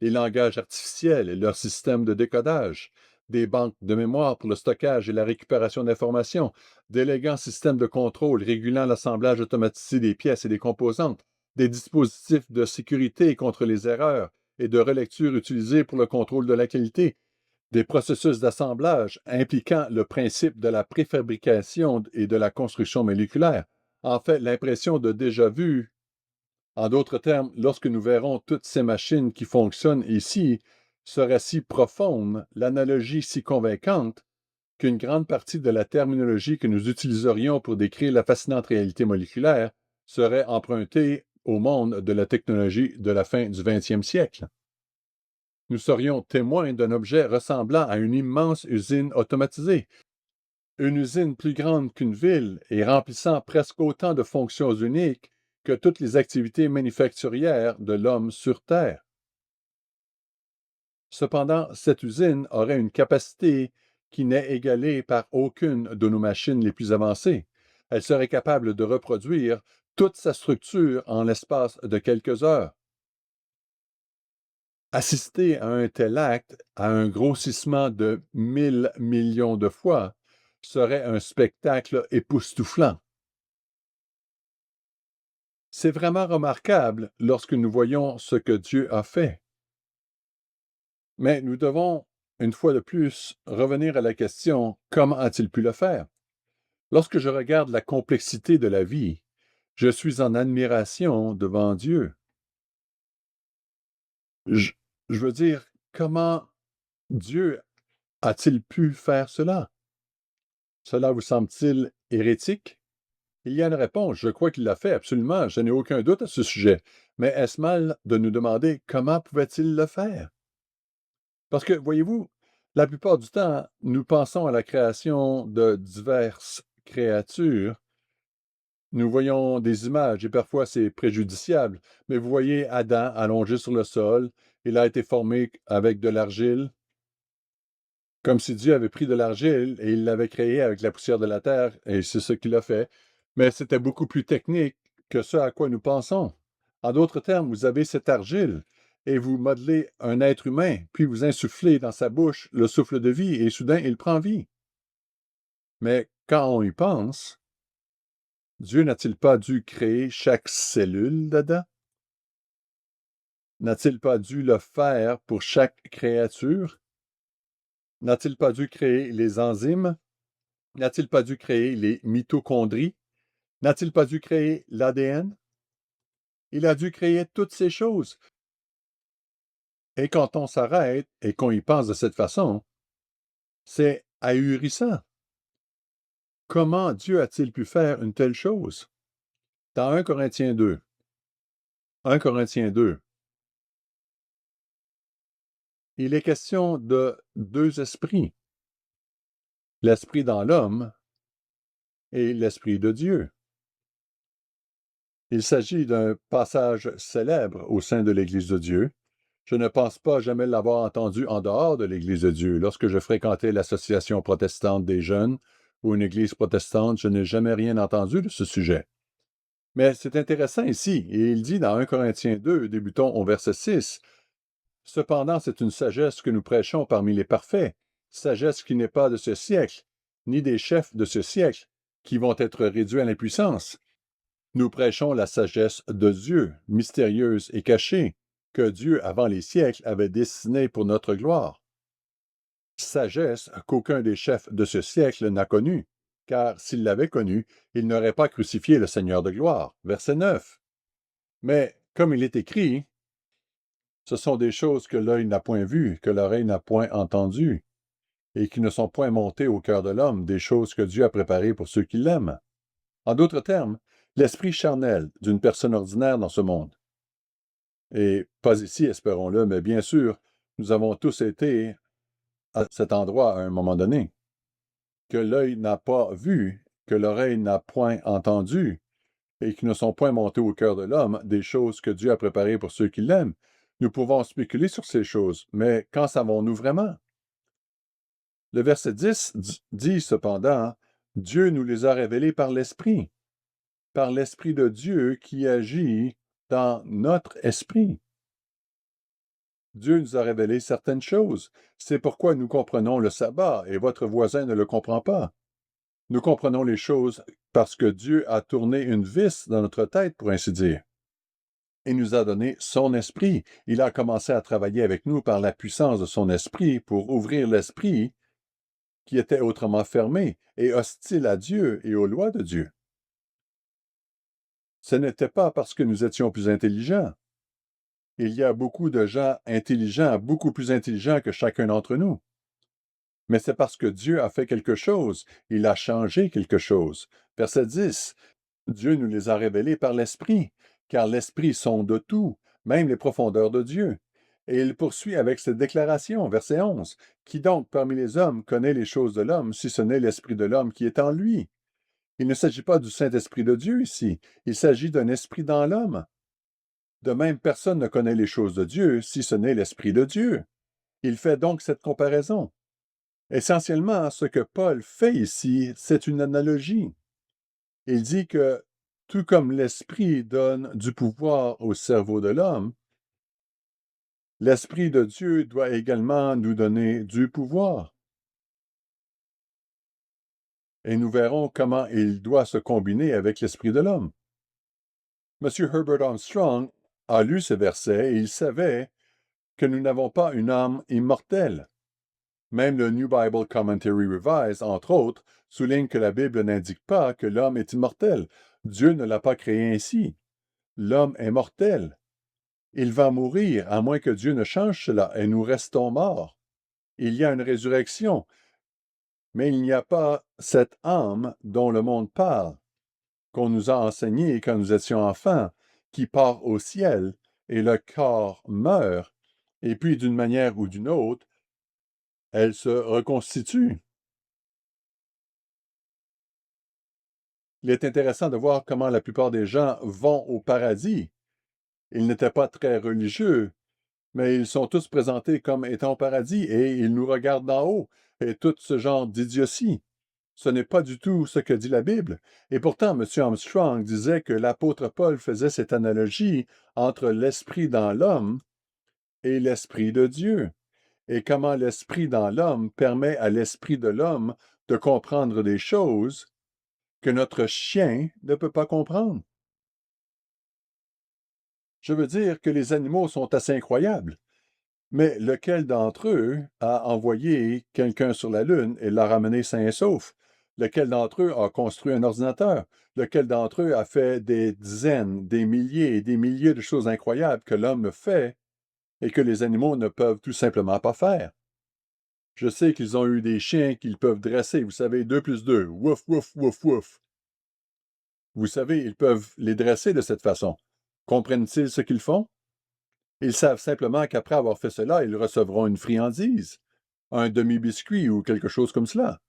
S1: Les langages artificiels et leurs systèmes de décodage, des banques de mémoire pour le stockage et la récupération d'informations, d'élégants systèmes de contrôle régulant l'assemblage automatisé des pièces et des composantes, des dispositifs de sécurité contre les erreurs et de relecture utilisés pour le contrôle de la qualité, des processus d'assemblage impliquant le principe de la préfabrication et de la construction moléculaire. En fait, l'impression de déjà-vu. En d'autres termes, lorsque nous verrons toutes ces machines qui fonctionnent ici, sera si profonde, l'analogie si convaincante, qu'une grande partie de la terminologie que nous utiliserions pour décrire la fascinante réalité moléculaire serait empruntée au monde de la technologie de la fin du 20e siècle. Nous serions témoins d'un objet ressemblant à une immense usine automatisée, une usine plus grande qu'une ville et remplissant presque autant de fonctions uniques que toutes les activités manufacturières de l'homme sur Terre. Cependant, cette usine aurait une capacité qui n'est égalée par aucune de nos machines les plus avancées. Elle serait capable de reproduire toute sa structure en l'espace de quelques heures. Assister à un tel acte, à un grossissement de 1000 millions de fois, serait un spectacle époustouflant. C'est vraiment remarquable lorsque nous voyons ce que Dieu a fait. Mais nous devons, une fois de plus, revenir à la question, comment a-t-il pu le faire? Lorsque je regarde la complexité de la vie, je suis en admiration devant Dieu. Je, Je veux dire, comment Dieu a-t-il pu faire cela? Cela vous semble-t-il hérétique? Il y a une réponse. Je crois qu'il l'a fait, absolument. Je n'ai aucun doute à ce sujet. Mais est-ce mal de nous demander comment pouvait-il le faire? Parce que, voyez-vous, la plupart du temps, nous pensons à la création de diverses créatures. Nous voyons des images et parfois c'est préjudiciable. Mais vous voyez Adam allongé sur le sol. Il a été formé avec de l'argile. Comme si Dieu avait pris de l'argile et il l'avait créé avec la poussière de la terre, et c'est ce qu'il a fait. Mais c'était beaucoup plus technique que ce à quoi nous pensons. En d'autres termes, vous avez cette argile et vous modelez un être humain, puis vous insufflez dans sa bouche le souffle de vie et soudain il prend vie. Mais quand on y pense, Dieu n'a-t-il pas dû créer chaque cellule d'Adam? N'a-t-il pas dû le faire pour chaque créature? N'a-t-il pas dû créer les enzymes? N'a-t-il pas dû créer les mitochondries? N'a-t-il pas dû créer l'ADN? Il a dû créer toutes ces choses. Et quand on s'arrête et qu'on y pense de cette façon, c'est ahurissant. Comment Dieu a-t-il pu faire une telle chose? Dans 1 Corinthiens 2, 1 Corinthiens 2, il est question de deux esprits, l'esprit dans l'homme et l'esprit de Dieu. Il s'agit d'un passage célèbre au sein de l'Église de Dieu. Je ne pense pas jamais l'avoir entendu en dehors de l'Église de Dieu. Lorsque je fréquentais l'Association protestante des jeunes ou une Église protestante, je n'ai jamais rien entendu de ce sujet. Mais c'est intéressant ici, et il dit dans 1 Corinthiens 2, débutons au verset 6, « Cependant, c'est une sagesse que nous prêchons parmi les parfaits, sagesse qui n'est pas de ce siècle, ni des chefs de ce siècle, qui vont être réduits à l'impuissance. Nous prêchons la sagesse de Dieu, mystérieuse et cachée, que Dieu, avant les siècles, avait destinée pour notre gloire. Sagesse qu'aucun des chefs de ce siècle n'a connue, car s'il l'avait connue, il n'aurait pas crucifié le Seigneur de gloire. Verset 9. Mais, comme il est écrit, ce sont des choses que l'œil n'a point vues, que l'oreille n'a point entendues, et qui ne sont point montées au cœur de l'homme, des choses que Dieu a préparées pour ceux qui l'aiment. En d'autres termes, l'esprit charnel d'une personne ordinaire dans ce monde. Et pas ici, espérons-le, mais bien sûr, nous avons tous été à cet endroit à un moment donné. Que l'œil n'a pas vu, que l'oreille n'a point entendu, et qui ne sont point montées au cœur de l'homme, des choses que Dieu a préparées pour ceux qui l'aiment. Nous pouvons spéculer sur ces choses, mais qu'en savons-nous vraiment? Le verset 10 dit cependant, Dieu nous les a révélées par l'Esprit de Dieu qui agit dans notre esprit. Dieu nous a révélé certaines choses. C'est pourquoi nous comprenons le sabbat et votre voisin ne le comprend pas. Nous comprenons les choses parce que Dieu a tourné une vis dans notre tête, pour ainsi dire. Il nous a donné son esprit. Il a commencé à travailler avec nous par la puissance de son esprit pour ouvrir l'esprit qui était autrement fermé et hostile à Dieu et aux lois de Dieu. Ce n'était pas parce que nous étions plus intelligents. Il y a beaucoup de gens intelligents, beaucoup plus intelligents que chacun d'entre nous. Mais c'est parce que Dieu a fait quelque chose, il a changé quelque chose. Verset 10, Dieu nous les a révélés par l'Esprit, car l'Esprit sonde tout, même les profondeurs de Dieu. Et il poursuit avec cette déclaration, verset 11, qui donc parmi les hommes connaît les choses de l'homme, si ce n'est l'Esprit de l'homme qui est en lui? Il ne s'agit pas du Saint-Esprit de Dieu ici, il s'agit d'un esprit dans l'homme. De même, personne ne connaît les choses de Dieu si ce n'est l'Esprit de Dieu. Il fait donc cette comparaison. Essentiellement, ce que Paul fait ici, c'est une analogie. Il dit que, tout comme l'Esprit donne du pouvoir au cerveau de l'homme, l'Esprit de Dieu doit également nous donner du pouvoir. Et nous verrons comment il doit se combiner avec l'Esprit de l'homme. M. Herbert Armstrong a lu ce verset et il savait que nous n'avons pas une âme immortelle. Même le New Bible Commentary Revised, entre autres, souligne que la Bible n'indique pas que l'homme est immortel. Dieu ne l'a pas créé ainsi. L'homme est mortel. Il va mourir, à moins que Dieu ne change cela, et nous restons morts. Il y a une résurrection, mais il n'y a pas cette âme dont le monde parle, qu'on nous a enseigné quand nous étions enfants, qui part au ciel, et le corps meurt, et puis d'une manière ou d'une autre, elle se reconstitue. Il est intéressant de voir comment la plupart des gens vont au paradis. Ils n'étaient pas très religieux, mais ils sont tous présentés comme étant au paradis et ils nous regardent d'en haut, et tout ce genre d'idiotie. Ce n'est pas du tout ce que dit la Bible. Et pourtant, M. Armstrong disait que l'apôtre Paul faisait cette analogie entre l'esprit dans l'homme et l'esprit de Dieu, et comment l'esprit dans l'homme permet à l'esprit de l'homme de comprendre des choses que notre chien ne peut pas comprendre. Je veux dire que les animaux sont assez incroyables. Mais lequel d'entre eux a envoyé quelqu'un sur la Lune et l'a ramené sain et sauf? Lequel d'entre eux a construit un ordinateur? Lequel d'entre eux a fait des dizaines, des milliers et des milliers de choses incroyables que l'homme fait et que les animaux ne peuvent tout simplement pas faire? Je sais qu'ils ont eu des chiens qu'ils peuvent dresser, vous savez, 2 plus 2, wouf, wouf, wouf, wouf. Vous savez, ils peuvent les dresser de cette façon. Comprennent-ils ce qu'ils font? Ils savent simplement qu'après avoir fait cela, ils recevront une friandise, un demi-biscuit ou quelque chose comme cela.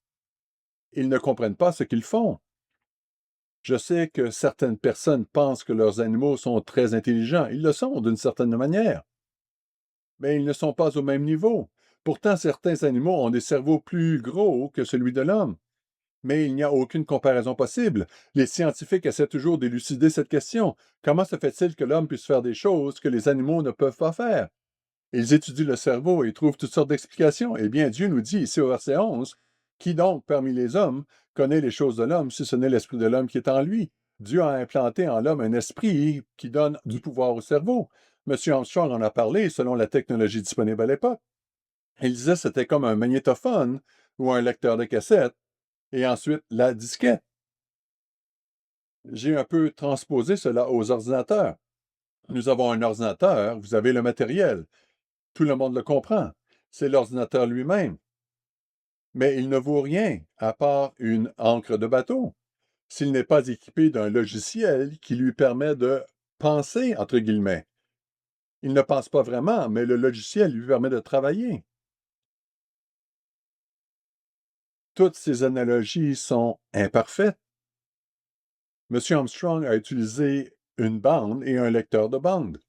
S1: Ils ne comprennent pas ce qu'ils font. Je sais que certaines personnes pensent que leurs animaux sont très intelligents. Ils le sont d'une certaine manière. Mais ils ne sont pas au même niveau. Pourtant, certains animaux ont des cerveaux plus gros que celui de l'homme. Mais il n'y a aucune comparaison possible. Les scientifiques essaient toujours d'élucider cette question. Comment se fait-il que l'homme puisse faire des choses que les animaux ne peuvent pas faire? Ils étudient le cerveau et trouvent toutes sortes d'explications. Eh bien, Dieu nous dit ici au verset 11, qui donc parmi les hommes connaît les choses de l'homme si ce n'est l'esprit de l'homme qui est en lui? Dieu a implanté en l'homme un esprit qui donne du pouvoir au cerveau. M. Armstrong en a parlé selon la technologie disponible à l'époque. Il disait que c'était comme un magnétophone ou un lecteur de cassette et ensuite la disquette. J'ai un peu transposé cela aux ordinateurs. Nous avons un ordinateur, vous avez le matériel. Tout le monde le comprend. C'est l'ordinateur lui-même. Mais il ne vaut rien à part une encre de bateau s'il n'est pas équipé d'un logiciel qui lui permet de penser, entre guillemets. Il ne pense pas vraiment, mais le logiciel lui permet de travailler. Toutes ces analogies sont imparfaites. M. Armstrong a utilisé une bande et un lecteur de bande.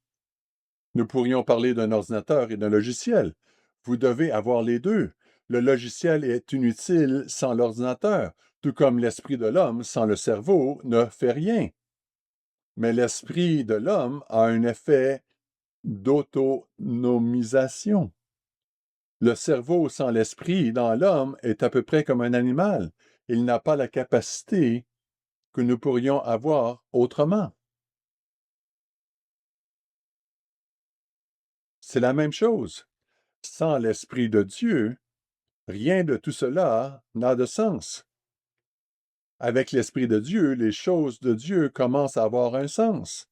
S1: Nous pourrions parler d'un ordinateur et d'un logiciel. Vous devez avoir les deux. Le logiciel est inutile sans l'ordinateur, tout comme l'esprit de l'homme sans le cerveau ne fait rien. Mais l'esprit de l'homme a un effet d'autonomisation. Le cerveau sans l'esprit dans l'homme est à peu près comme un animal. Il n'a pas la capacité que nous pourrions avoir autrement. C'est la même chose. Sans l'Esprit de Dieu, rien de tout cela n'a de sens. Avec l'Esprit de Dieu, les choses de Dieu commencent à avoir un sens.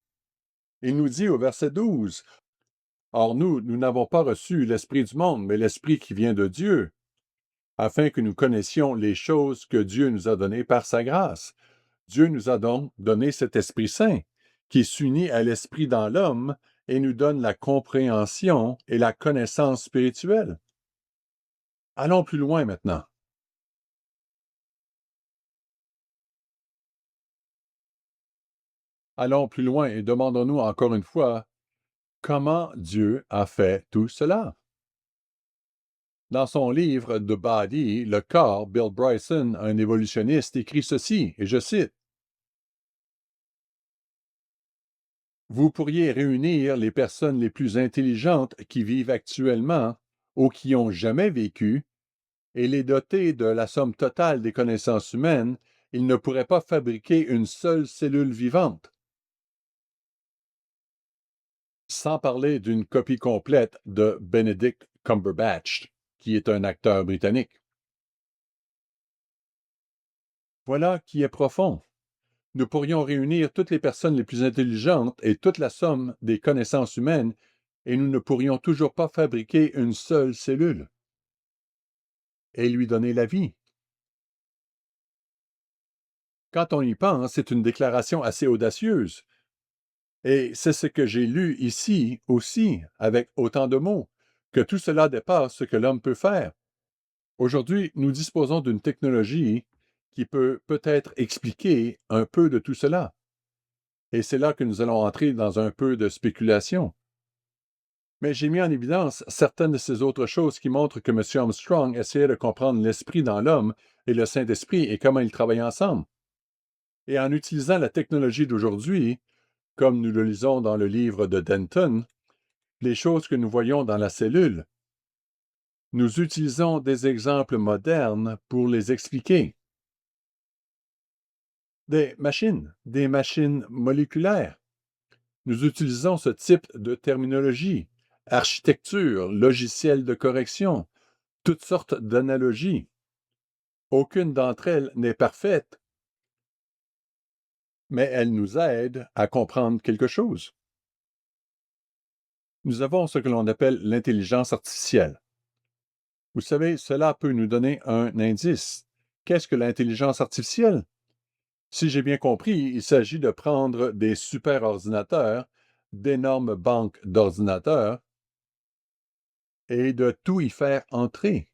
S1: Il nous dit au verset 12, Or nous n'avons pas reçu l'Esprit du monde, mais l'Esprit qui vient de Dieu, afin que nous connaissions les choses que Dieu nous a données par sa grâce. Dieu nous a donc donné cet Esprit Saint, qui s'unit à l'Esprit dans l'homme et nous donne la compréhension et la connaissance spirituelle. Allons plus loin maintenant. Allons plus loin et demandons-nous encore une fois, comment Dieu a fait tout cela? Dans son livre The Body, le corps, Bill Bryson, un évolutionniste, écrit ceci, et je cite, Vous pourriez réunir les personnes les plus intelligentes qui vivent actuellement ou qui ont jamais vécu et les doter de la somme totale des connaissances humaines, ils ne pourraient pas fabriquer une seule cellule vivante. Sans parler d'une copie complète de Benedict Cumberbatch, qui est un acteur britannique. Voilà qui est profond. Nous pourrions réunir toutes les personnes les plus intelligentes et toute la somme des connaissances humaines, et nous ne pourrions toujours pas fabriquer une seule cellule et lui donner la vie. Quand on y pense, c'est une déclaration assez audacieuse. Et c'est ce que j'ai lu ici aussi, avec autant de mots, que tout cela dépasse ce que l'homme peut faire. Aujourd'hui, nous disposons d'une technologie qui peut peut-être expliquer un peu de tout cela. Et c'est là que nous allons entrer dans un peu de spéculation. Mais j'ai mis en évidence certaines de ces autres choses qui montrent que M. Armstrong essayait de comprendre l'esprit dans l'homme et le Saint-Esprit et comment ils travaillent ensemble. Et en utilisant la technologie d'aujourd'hui, comme nous le lisons dans le livre de Denton, les choses que nous voyons dans la cellule, nous utilisons des exemples modernes pour les expliquer. Des machines moléculaires. Nous utilisons ce type de terminologie, architecture, logiciel de correction, toutes sortes d'analogies. Aucune d'entre elles n'est parfaite, mais elle nous aide à comprendre quelque chose. Nous avons ce que l'on appelle l'intelligence artificielle. Vous savez, cela peut nous donner un indice. Qu'est-ce que l'intelligence artificielle? Si j'ai bien compris, il s'agit de prendre des super-ordinateurs, d'énormes banques d'ordinateurs, et de tout y faire entrer.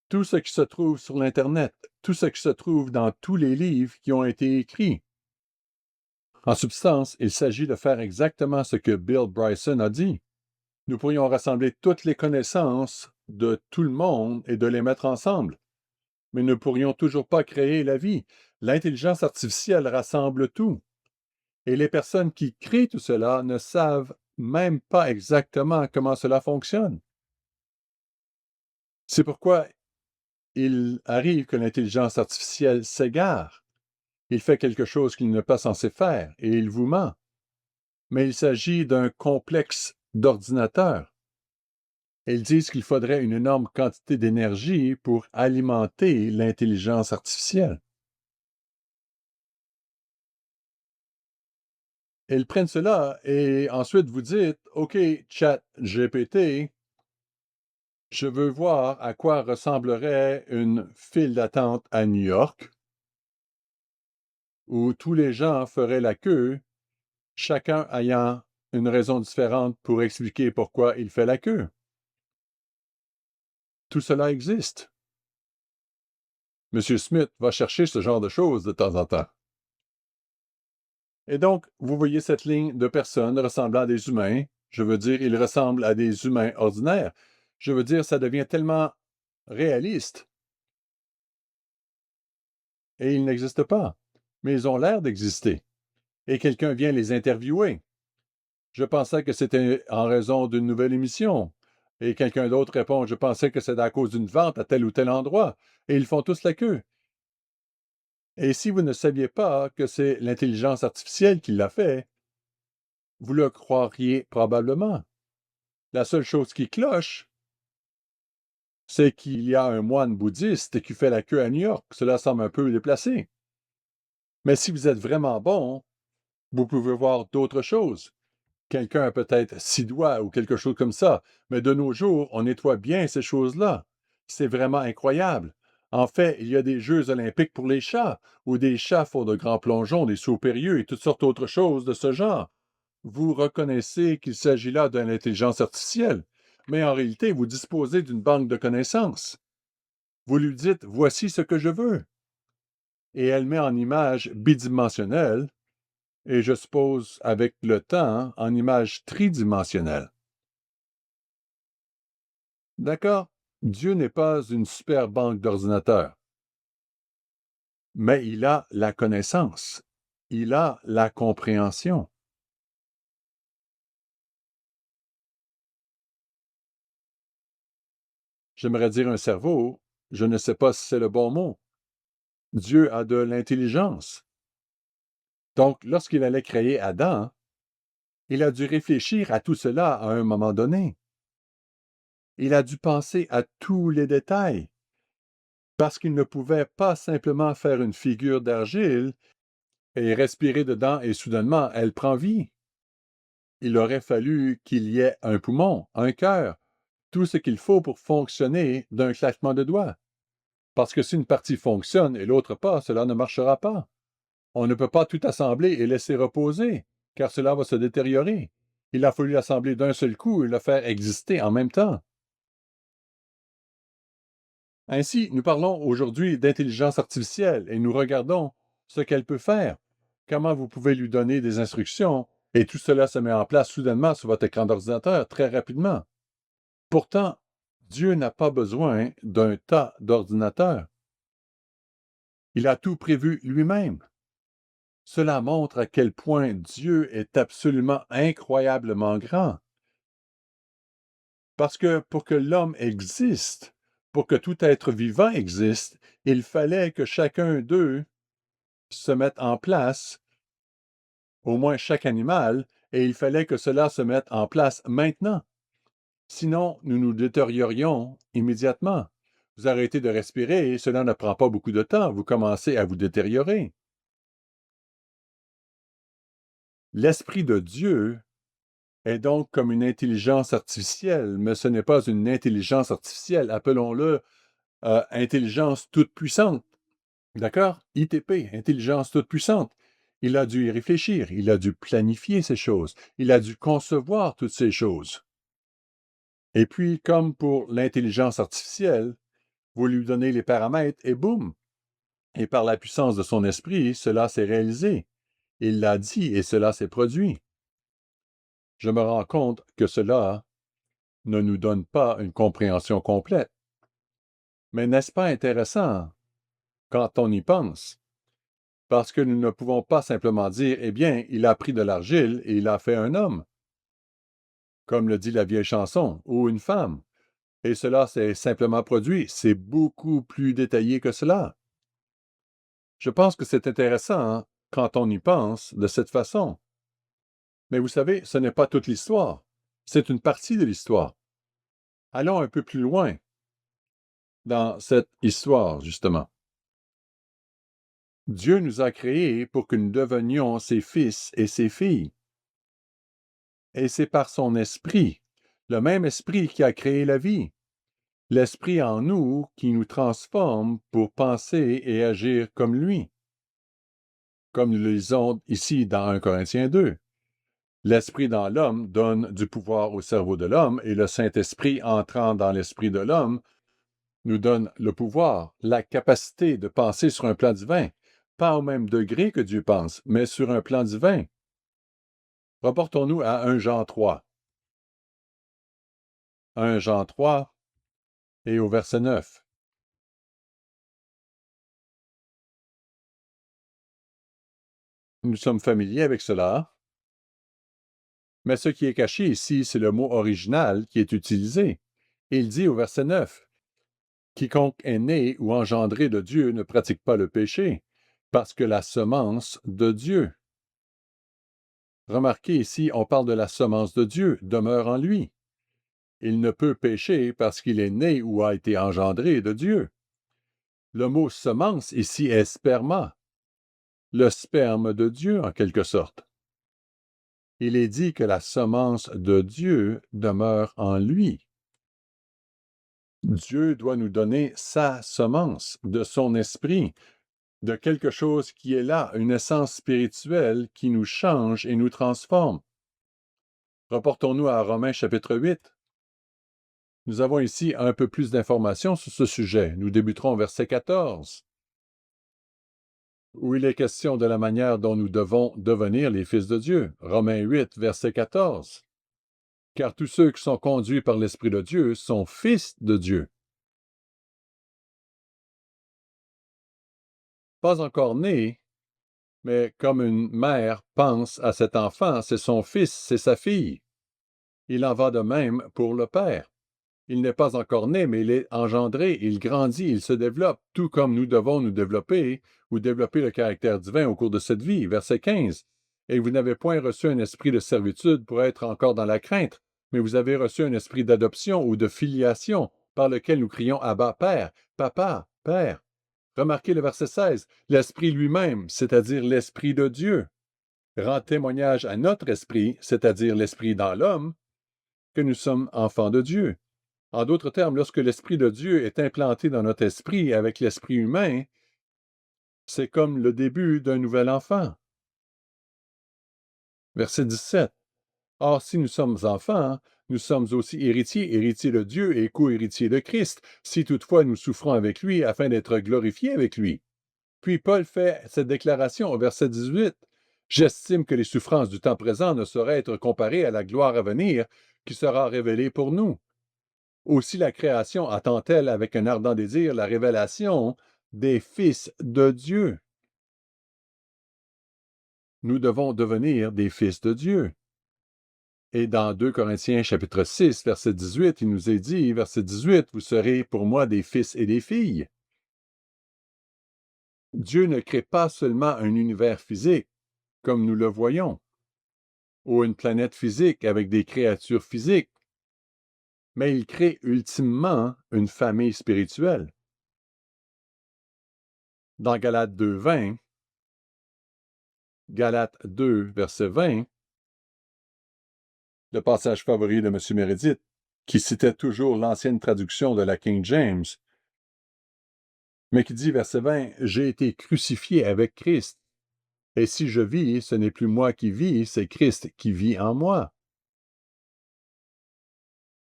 S1: Tout ce qui se trouve sur l'Internet, tout ce qui se trouve dans tous les livres qui ont été écrits. En substance, il s'agit de faire exactement ce que Bill Bryson a dit. Nous pourrions rassembler toutes les connaissances de tout le monde et de les mettre ensemble. Mais nous ne pourrions toujours pas créer la vie. L'intelligence artificielle rassemble tout. Et les personnes qui créent tout cela ne savent même pas exactement comment cela fonctionne. C'est pourquoi il arrive que l'intelligence artificielle s'égare. Il fait quelque chose qu'il n'est pas censé faire et il vous ment. Mais il s'agit d'un complexe d'ordinateurs. Ils disent qu'il faudrait une énorme quantité d'énergie pour alimenter l'intelligence artificielle. Ils prennent cela et ensuite vous dites, OK, chat GPT, je veux voir à quoi ressemblerait une file d'attente à New York, où tous les gens feraient la queue, chacun ayant une raison différente pour expliquer pourquoi il fait la queue. Tout cela existe. M. Smith va chercher ce genre de choses de temps en temps. Et donc, vous voyez cette ligne de personnes ressemblant à des humains. Je veux dire, ils ressemblent à des humains ordinaires. Je veux dire, ça devient tellement réaliste. Et ils n'existent pas. Mais ils ont l'air d'exister. Et quelqu'un vient les interviewer. Je pensais que c'était en raison d'une nouvelle émission. Et quelqu'un d'autre répond, je pensais que c'était à cause d'une vente à tel ou tel endroit. Et ils font tous la queue. Et si vous ne saviez pas que c'est l'intelligence artificielle qui l'a fait, vous le croiriez probablement. La seule chose qui cloche, c'est qu'il y a un moine bouddhiste qui fait la queue à New York. Cela semble un peu déplacé. Mais si vous êtes vraiment bon, vous pouvez voir d'autres choses. Quelqu'un a peut-être 6 doigts ou quelque chose comme ça, mais de nos jours, on nettoie bien ces choses-là. C'est vraiment incroyable. En fait, il y a des Jeux olympiques pour les chats, où des chats font de grands plongeons, des sauts périlleux et toutes sortes d'autres choses de ce genre. Vous reconnaissez qu'il s'agit là d'une intelligence artificielle, mais en réalité, vous disposez d'une banque de connaissances. Vous lui dites, voici ce que je veux. Et elle met en image bidimensionnelle, et je suppose, avec le temps, en image tridimensionnelle. D'accord? Dieu n'est pas une super banque d'ordinateurs, mais il a la connaissance, il a la compréhension. J'aimerais dire un cerveau, je ne sais pas si c'est le bon mot. Dieu a de l'intelligence. Donc, lorsqu'il allait créer Adam, il a dû réfléchir à tout cela à un moment donné. Il a dû penser à tous les détails, parce qu'il ne pouvait pas simplement faire une figure d'argile et respirer dedans et soudainement, elle prend vie. Il aurait fallu qu'il y ait un poumon, un cœur, tout ce qu'il faut pour fonctionner d'un claquement de doigts. Parce que si une partie fonctionne et l'autre pas, cela ne marchera pas. On ne peut pas tout assembler et laisser reposer, car cela va se détériorer. Il a fallu l'assembler d'un seul coup et le faire exister en même temps. Ainsi, nous parlons aujourd'hui d'intelligence artificielle et nous regardons ce qu'elle peut faire, comment vous pouvez lui donner des instructions, et tout cela se met en place soudainement sur votre écran d'ordinateur très rapidement. Pourtant, Dieu n'a pas besoin d'un tas d'ordinateurs. Il a tout prévu lui-même. Cela montre à quel point Dieu est absolument incroyablement grand. Parce que pour que l'homme existe, pour que tout être vivant existe, il fallait que chacun d'eux se mette en place, au moins chaque animal, et il fallait que cela se mette en place maintenant. Sinon, nous nous détériorions immédiatement. Vous arrêtez de respirer et cela ne prend pas beaucoup de temps. Vous commencez à vous détériorer. L'Esprit de Dieu est donc comme une intelligence artificielle, mais ce n'est pas une intelligence artificielle. Appelons-le intelligence toute puissante. D'accord? ITP, intelligence toute puissante. Il a dû y réfléchir, il a dû planifier ces choses, il a dû concevoir toutes ces choses. Et puis, comme pour l'intelligence artificielle, vous lui donnez les paramètres et boum! Et par la puissance de son esprit, cela s'est réalisé. Il l'a dit et cela s'est produit. Je me rends compte que cela ne nous donne pas une compréhension complète. Mais n'est-ce pas intéressant quand on y pense? Parce que nous ne pouvons pas simplement dire, eh bien, il a pris de l'argile et il a fait un homme, comme le dit la vieille chanson, ou une femme. Et cela s'est simplement produit. C'est beaucoup plus détaillé que cela. Je pense que c'est intéressant quand on y pense de cette façon. Mais vous savez, ce n'est pas toute l'histoire. C'est une partie de l'histoire. Allons un peu plus loin dans cette histoire, justement. Dieu nous a créés pour que nous devenions ses fils et ses filles. Et c'est par son esprit, le même esprit qui a créé la vie, l'esprit en nous qui nous transforme pour penser et agir comme lui. Comme nous le lisons ici dans 1 Corinthiens 2. L'esprit dans l'homme donne du pouvoir au cerveau de l'homme et le Saint-Esprit entrant dans l'esprit de l'homme nous donne le pouvoir, la capacité de penser sur un plan divin, pas au même degré que Dieu pense, mais sur un plan divin. Reportons-nous à 1 Jean 3. 1 Jean 3 et au verset 9. Nous sommes familiers avec cela, mais ce qui est caché ici, c'est le mot original qui est utilisé. Il dit au verset 9, « Quiconque est né ou engendré de Dieu ne pratique pas le péché, parce que la semence de Dieu. » Remarquez ici, on parle de la semence de Dieu, demeure en lui. Il ne peut pécher parce qu'il est né ou a été engendré de Dieu. Le mot semence ici est sperma, le sperme de Dieu en quelque sorte. Il est dit que la semence de Dieu demeure en lui. Dieu doit nous donner sa semence, de son esprit, de quelque chose qui est là, une essence spirituelle qui nous change et nous transforme. Reportons-nous à Romains chapitre 8. Nous avons ici un peu plus d'informations sur ce sujet. Nous débuterons au verset 14, où il est question de la manière dont nous devons devenir les fils de Dieu. Romains 8, verset 14. Car tous ceux qui sont conduits par l'Esprit de Dieu sont fils de Dieu. Pas encore né, mais comme une mère pense à cet enfant, c'est son fils, c'est sa fille. Il en va de même pour le Père. Il n'est pas encore né, mais il est engendré, il grandit, il se développe, tout comme nous devons nous développer ou développer le caractère divin au cours de cette vie. Verset 15. Et vous n'avez point reçu un esprit de servitude pour être encore dans la crainte, mais vous avez reçu un esprit d'adoption ou de filiation, par lequel nous crions Abba, Père, Papa, Père. Remarquez le verset 16. L'Esprit lui-même, c'est-à-dire l'Esprit de Dieu, rend témoignage à notre esprit, c'est-à-dire l'Esprit dans l'homme, que nous sommes enfants de Dieu. En d'autres termes, lorsque l'Esprit de Dieu est implanté dans notre esprit avec l'Esprit humain, c'est comme le début d'un nouvel enfant. Verset 17. Or, si nous sommes enfants, nous sommes aussi héritiers, héritiers de Dieu et co-héritiers de Christ, si toutefois nous souffrons avec lui afin d'être glorifiés avec lui. Puis Paul fait cette déclaration au verset 18. J'estime que les souffrances du temps présent ne sauraient être comparées à la gloire à venir qui sera révélée pour nous. Aussi la création attend-elle avec un ardent désir la révélation des fils de Dieu. Nous devons devenir des fils de Dieu. Et dans 2 Corinthiens chapitre 6, verset 18, il nous est dit, verset 18, vous serez pour moi des fils et des filles. Dieu ne crée pas seulement un univers physique, comme nous le voyons, ou une planète physique avec des créatures physiques, mais il crée ultimement une famille spirituelle. Dans Galates 2, 20, Galates 2, verset 20, le passage favori de M. Meredith, qui citait toujours l'ancienne traduction de la King James, mais qui dit, verset 20, « J'ai été crucifié avec Christ, et si je vis, ce n'est plus moi qui vis, c'est Christ qui vit en moi.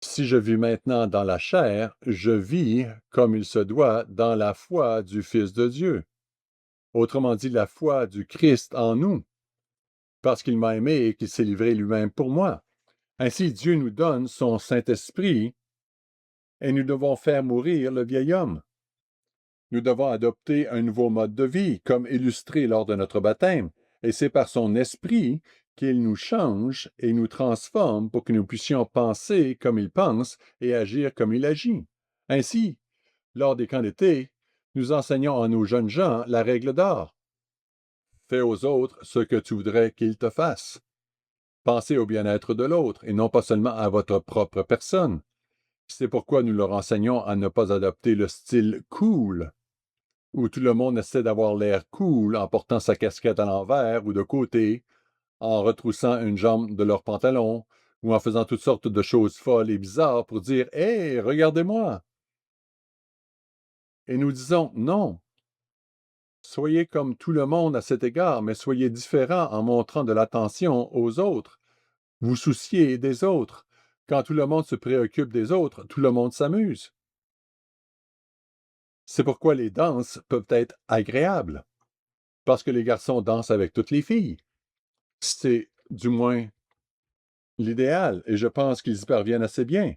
S1: Si je vis maintenant dans la chair, je vis comme il se doit dans la foi du Fils de Dieu. » Autrement dit, la foi du Christ en nous, parce qu'il m'a aimé et qu'il s'est livré lui-même pour moi. Ainsi, Dieu nous donne son Saint-Esprit et nous devons faire mourir le vieil homme. Nous devons adopter un nouveau mode de vie, comme illustré lors de notre baptême, et c'est par son esprit qu'il nous change et nous transforme pour que nous puissions penser comme il pense et agir comme il agit. Ainsi, lors des camps d'été, nous enseignons à nos jeunes gens la règle d'or. Fais aux autres ce que tu voudrais qu'ils te fassent. Pensez au bien-être de l'autre et non pas seulement à votre propre personne. C'est pourquoi nous leur enseignons à ne pas adopter le style cool, où tout le monde essaie d'avoir l'air cool en portant sa casquette à l'envers ou de côté, en retroussant une jambe de leur pantalon, ou en faisant toutes sortes de choses folles et bizarres pour dire « Hey, regardez-moi !» Et nous disons « Non, soyez comme tout le monde à cet égard, mais soyez différents en montrant de l'attention aux autres. Vous souciez des autres. Quand tout le monde se préoccupe des autres, tout le monde s'amuse. » C'est pourquoi les danses peuvent être agréables, parce que les garçons dansent avec toutes les filles. C'est du moins l'idéal, et je pense qu'ils y parviennent assez bien.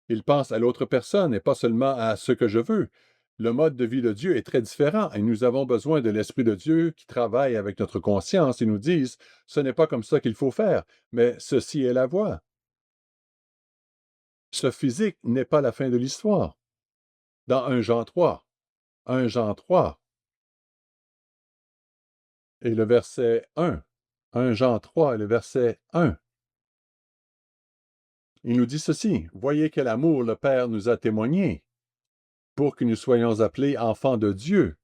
S1: Ils pensent à l'autre personne et pas seulement à ce que je veux. Le mode de vie de Dieu est très différent et nous avons besoin de l'Esprit de Dieu qui travaille avec notre conscience et nous dise « Ce n'est pas comme ça qu'il faut faire, mais ceci est la voie. » Ce physique n'est pas la fin de l'histoire. Dans 1 Jean 3, 1 Jean 3 et le verset 1, 1 Jean 3 et le verset 1, il nous dit ceci, « Voyez quel amour le Père nous a témoigné, pour que nous soyons appelés enfants de Dieu.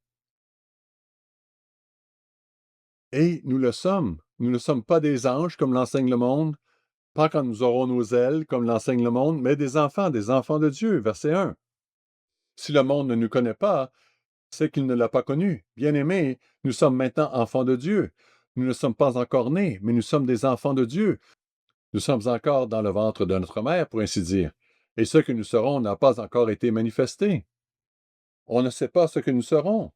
S1: Et nous le sommes. Nous ne sommes pas des anges comme l'enseigne le monde, pas quand nous aurons nos ailes comme l'enseigne le monde, mais des enfants de Dieu. » Verset 1. Si le monde ne nous connaît pas, c'est qu'il ne l'a pas connu. Bien-aimés, nous sommes maintenant enfants de Dieu. Nous ne sommes pas encore nés, mais nous sommes des enfants de Dieu. Nous sommes encore dans le ventre de notre mère, pour ainsi dire. Et ce que nous serons n'a pas encore été manifesté. On ne sait pas ce que nous serons.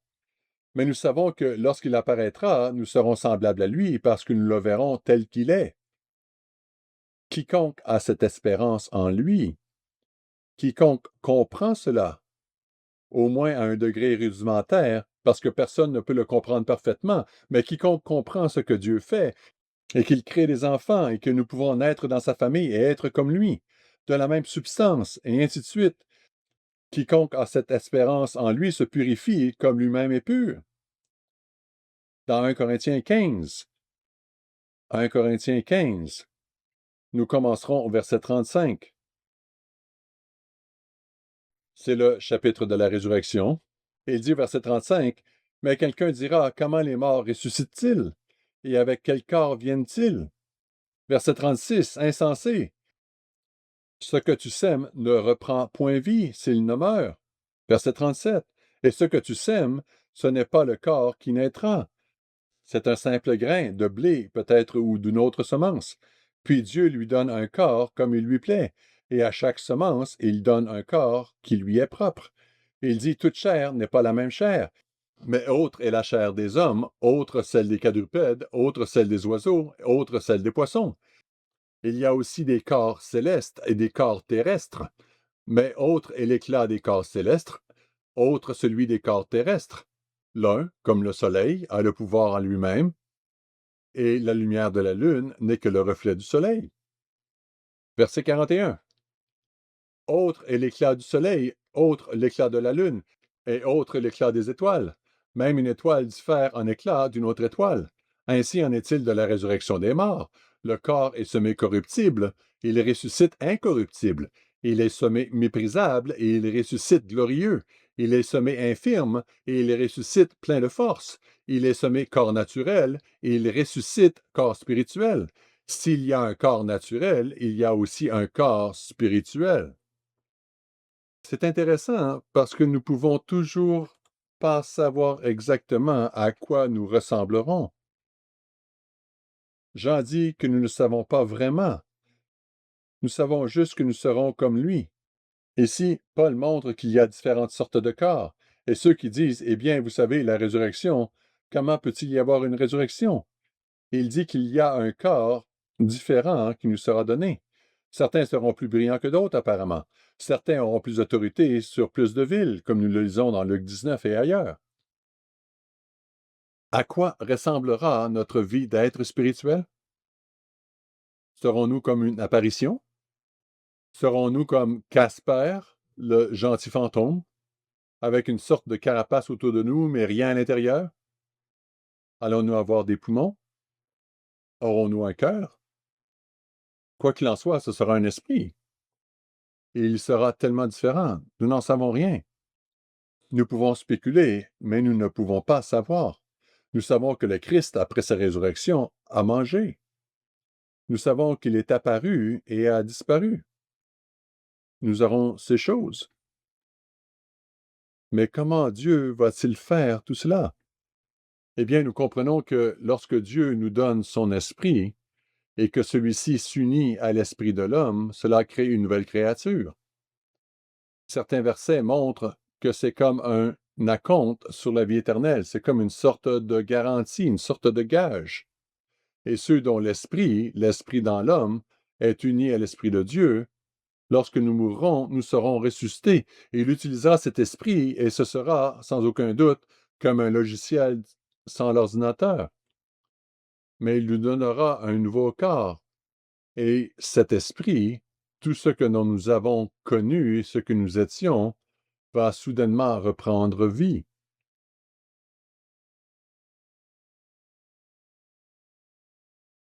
S1: Mais nous savons que lorsqu'il apparaîtra, nous serons semblables à lui parce que nous le verrons tel qu'il est. Quiconque a cette espérance en lui, quiconque comprend cela, au moins à un degré rudimentaire, parce que personne ne peut le comprendre parfaitement, mais quiconque comprend ce que Dieu fait, et qu'il crée des enfants, et que nous pouvons naître dans sa famille et être comme lui, de la même substance, et ainsi de suite. Quiconque a cette espérance en lui se purifie comme lui-même est pur. Dans 1 Corinthiens 15, 1 Corinthiens 15, nous commencerons au verset 35. C'est le chapitre de la résurrection. Et il dit, verset 35, « Mais quelqu'un dira, comment les morts ressuscitent-ils? Et avec quel corps viennent-ils? » Verset 36, « Insensé, ce que tu sèmes ne reprend point vie s'il ne meurt. » Verset 37, « Et ce que tu sèmes, ce n'est pas le corps qui naîtra. C'est un simple grain de blé, peut-être, ou d'une autre semence. Puis Dieu lui donne un corps comme il lui plaît, et à chaque semence, il donne un corps qui lui est propre. Il dit, toute chair n'est pas la même chair, mais autre est la chair des hommes, autre celle des quadrupèdes, autre celle des oiseaux, autre celle des poissons. Il y a aussi des corps célestes et des corps terrestres, mais autre est l'éclat des corps célestes, autre celui des corps terrestres. L'un, comme le soleil, a le pouvoir en lui-même, et la lumière de la lune n'est que le reflet du soleil. Verset 41. Autre est l'éclat du soleil, autre l'éclat de la lune, et autre l'éclat des étoiles. Même une étoile diffère en éclat d'une autre étoile. Ainsi en est-il de la résurrection des morts. Le corps est semé corruptible, il ressuscite incorruptible. Il est semé méprisable, et il ressuscite glorieux. Il est semé infirme, et il ressuscite plein de force. Il est semé corps naturel, et il ressuscite corps spirituel. S'il y a un corps naturel, il y a aussi un corps spirituel. C'est intéressant hein, parce que nous pouvons toujours pas savoir exactement à quoi nous ressemblerons. Jean dit que nous ne savons pas vraiment. Nous savons juste que nous serons comme lui. Ici, Paul montre qu'il y a différentes sortes de corps. Et ceux qui disent, eh bien, vous savez, la résurrection, comment peut-il y avoir une résurrection? Il dit qu'il y a un corps différent qui nous sera donné. Certains seront plus brillants que d'autres, apparemment. Certains auront plus d'autorité sur plus de villes, comme nous le lisons dans Luc 19 et ailleurs. À quoi ressemblera notre vie d'être spirituel? Serons-nous comme une apparition? Serons-nous comme Casper, le gentil fantôme, avec une sorte de carapace autour de nous, mais rien à l'intérieur? Allons-nous avoir des poumons? Aurons-nous un cœur? Quoi qu'il en soit, ce sera un esprit. Et il sera tellement différent. Nous n'en savons rien. Nous pouvons spéculer, mais nous ne pouvons pas savoir. Nous savons que le Christ, après sa résurrection, a mangé. Nous savons qu'il est apparu et a disparu. Nous aurons ces choses. Mais comment Dieu va-t-il faire tout cela? Eh bien, nous comprenons que lorsque Dieu nous donne son esprit et que celui-ci s'unit à l'esprit de l'homme, cela crée une nouvelle créature. Certains versets montrent que c'est comme un acompte sur la vie éternelle. C'est comme une sorte de garantie, une sorte de gage. Et ceux dont l'esprit dans l'homme, est uni à l'esprit de Dieu, lorsque nous mourrons, nous serons ressuscités. Et il utilisera cet esprit et ce sera, sans aucun doute, comme un logiciel sans l'ordinateur. Mais il nous donnera un nouveau corps. Et cet esprit, tout ce que nous avons connu et ce que nous étions, va soudainement reprendre vie.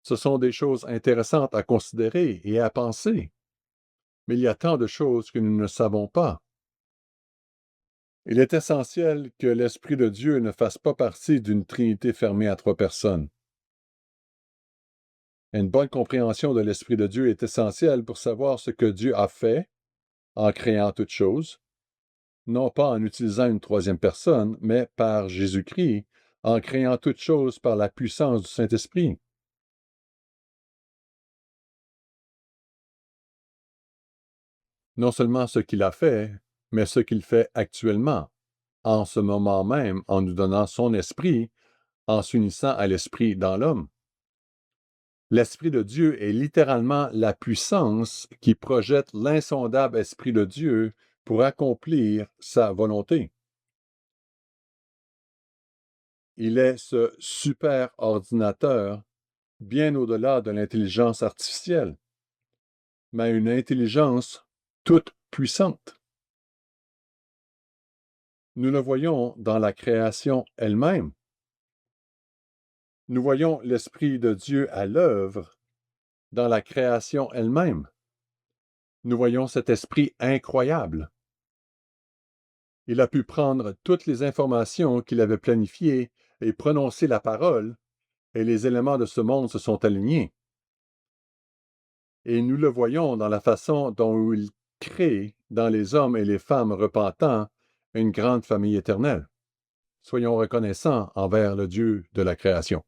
S1: Ce sont des choses intéressantes à considérer et à penser. Mais il y a tant de choses que nous ne savons pas. Il est essentiel que l'Esprit de Dieu ne fasse pas partie d'une Trinité fermée à 3 personnes. Une bonne compréhension de l'Esprit de Dieu est essentielle pour savoir ce que Dieu a fait en créant toutes choses, non pas en utilisant une 3e personne, mais par Jésus-Christ, en créant toutes choses par la puissance du Saint-Esprit. Non seulement ce qu'il a fait, mais ce qu'il fait actuellement, en ce moment même, en nous donnant son esprit, en s'unissant à l'esprit dans l'homme. L'Esprit de Dieu est littéralement la puissance qui projette l'insondable Esprit de Dieu pour accomplir sa volonté. Il est ce super ordinateur bien au-delà de l'intelligence artificielle, mais une intelligence toute puissante. Nous le voyons dans la création elle-même. Nous voyons l'Esprit de Dieu à l'œuvre dans la création elle-même. Nous voyons cet esprit incroyable. Il a pu prendre toutes les informations qu'il avait planifiées et prononcer la parole, et les éléments de ce monde se sont alignés. Et nous le voyons dans la façon dont il crée dans les hommes et les femmes repentants une grande famille éternelle. Soyons reconnaissants envers le Dieu de la création.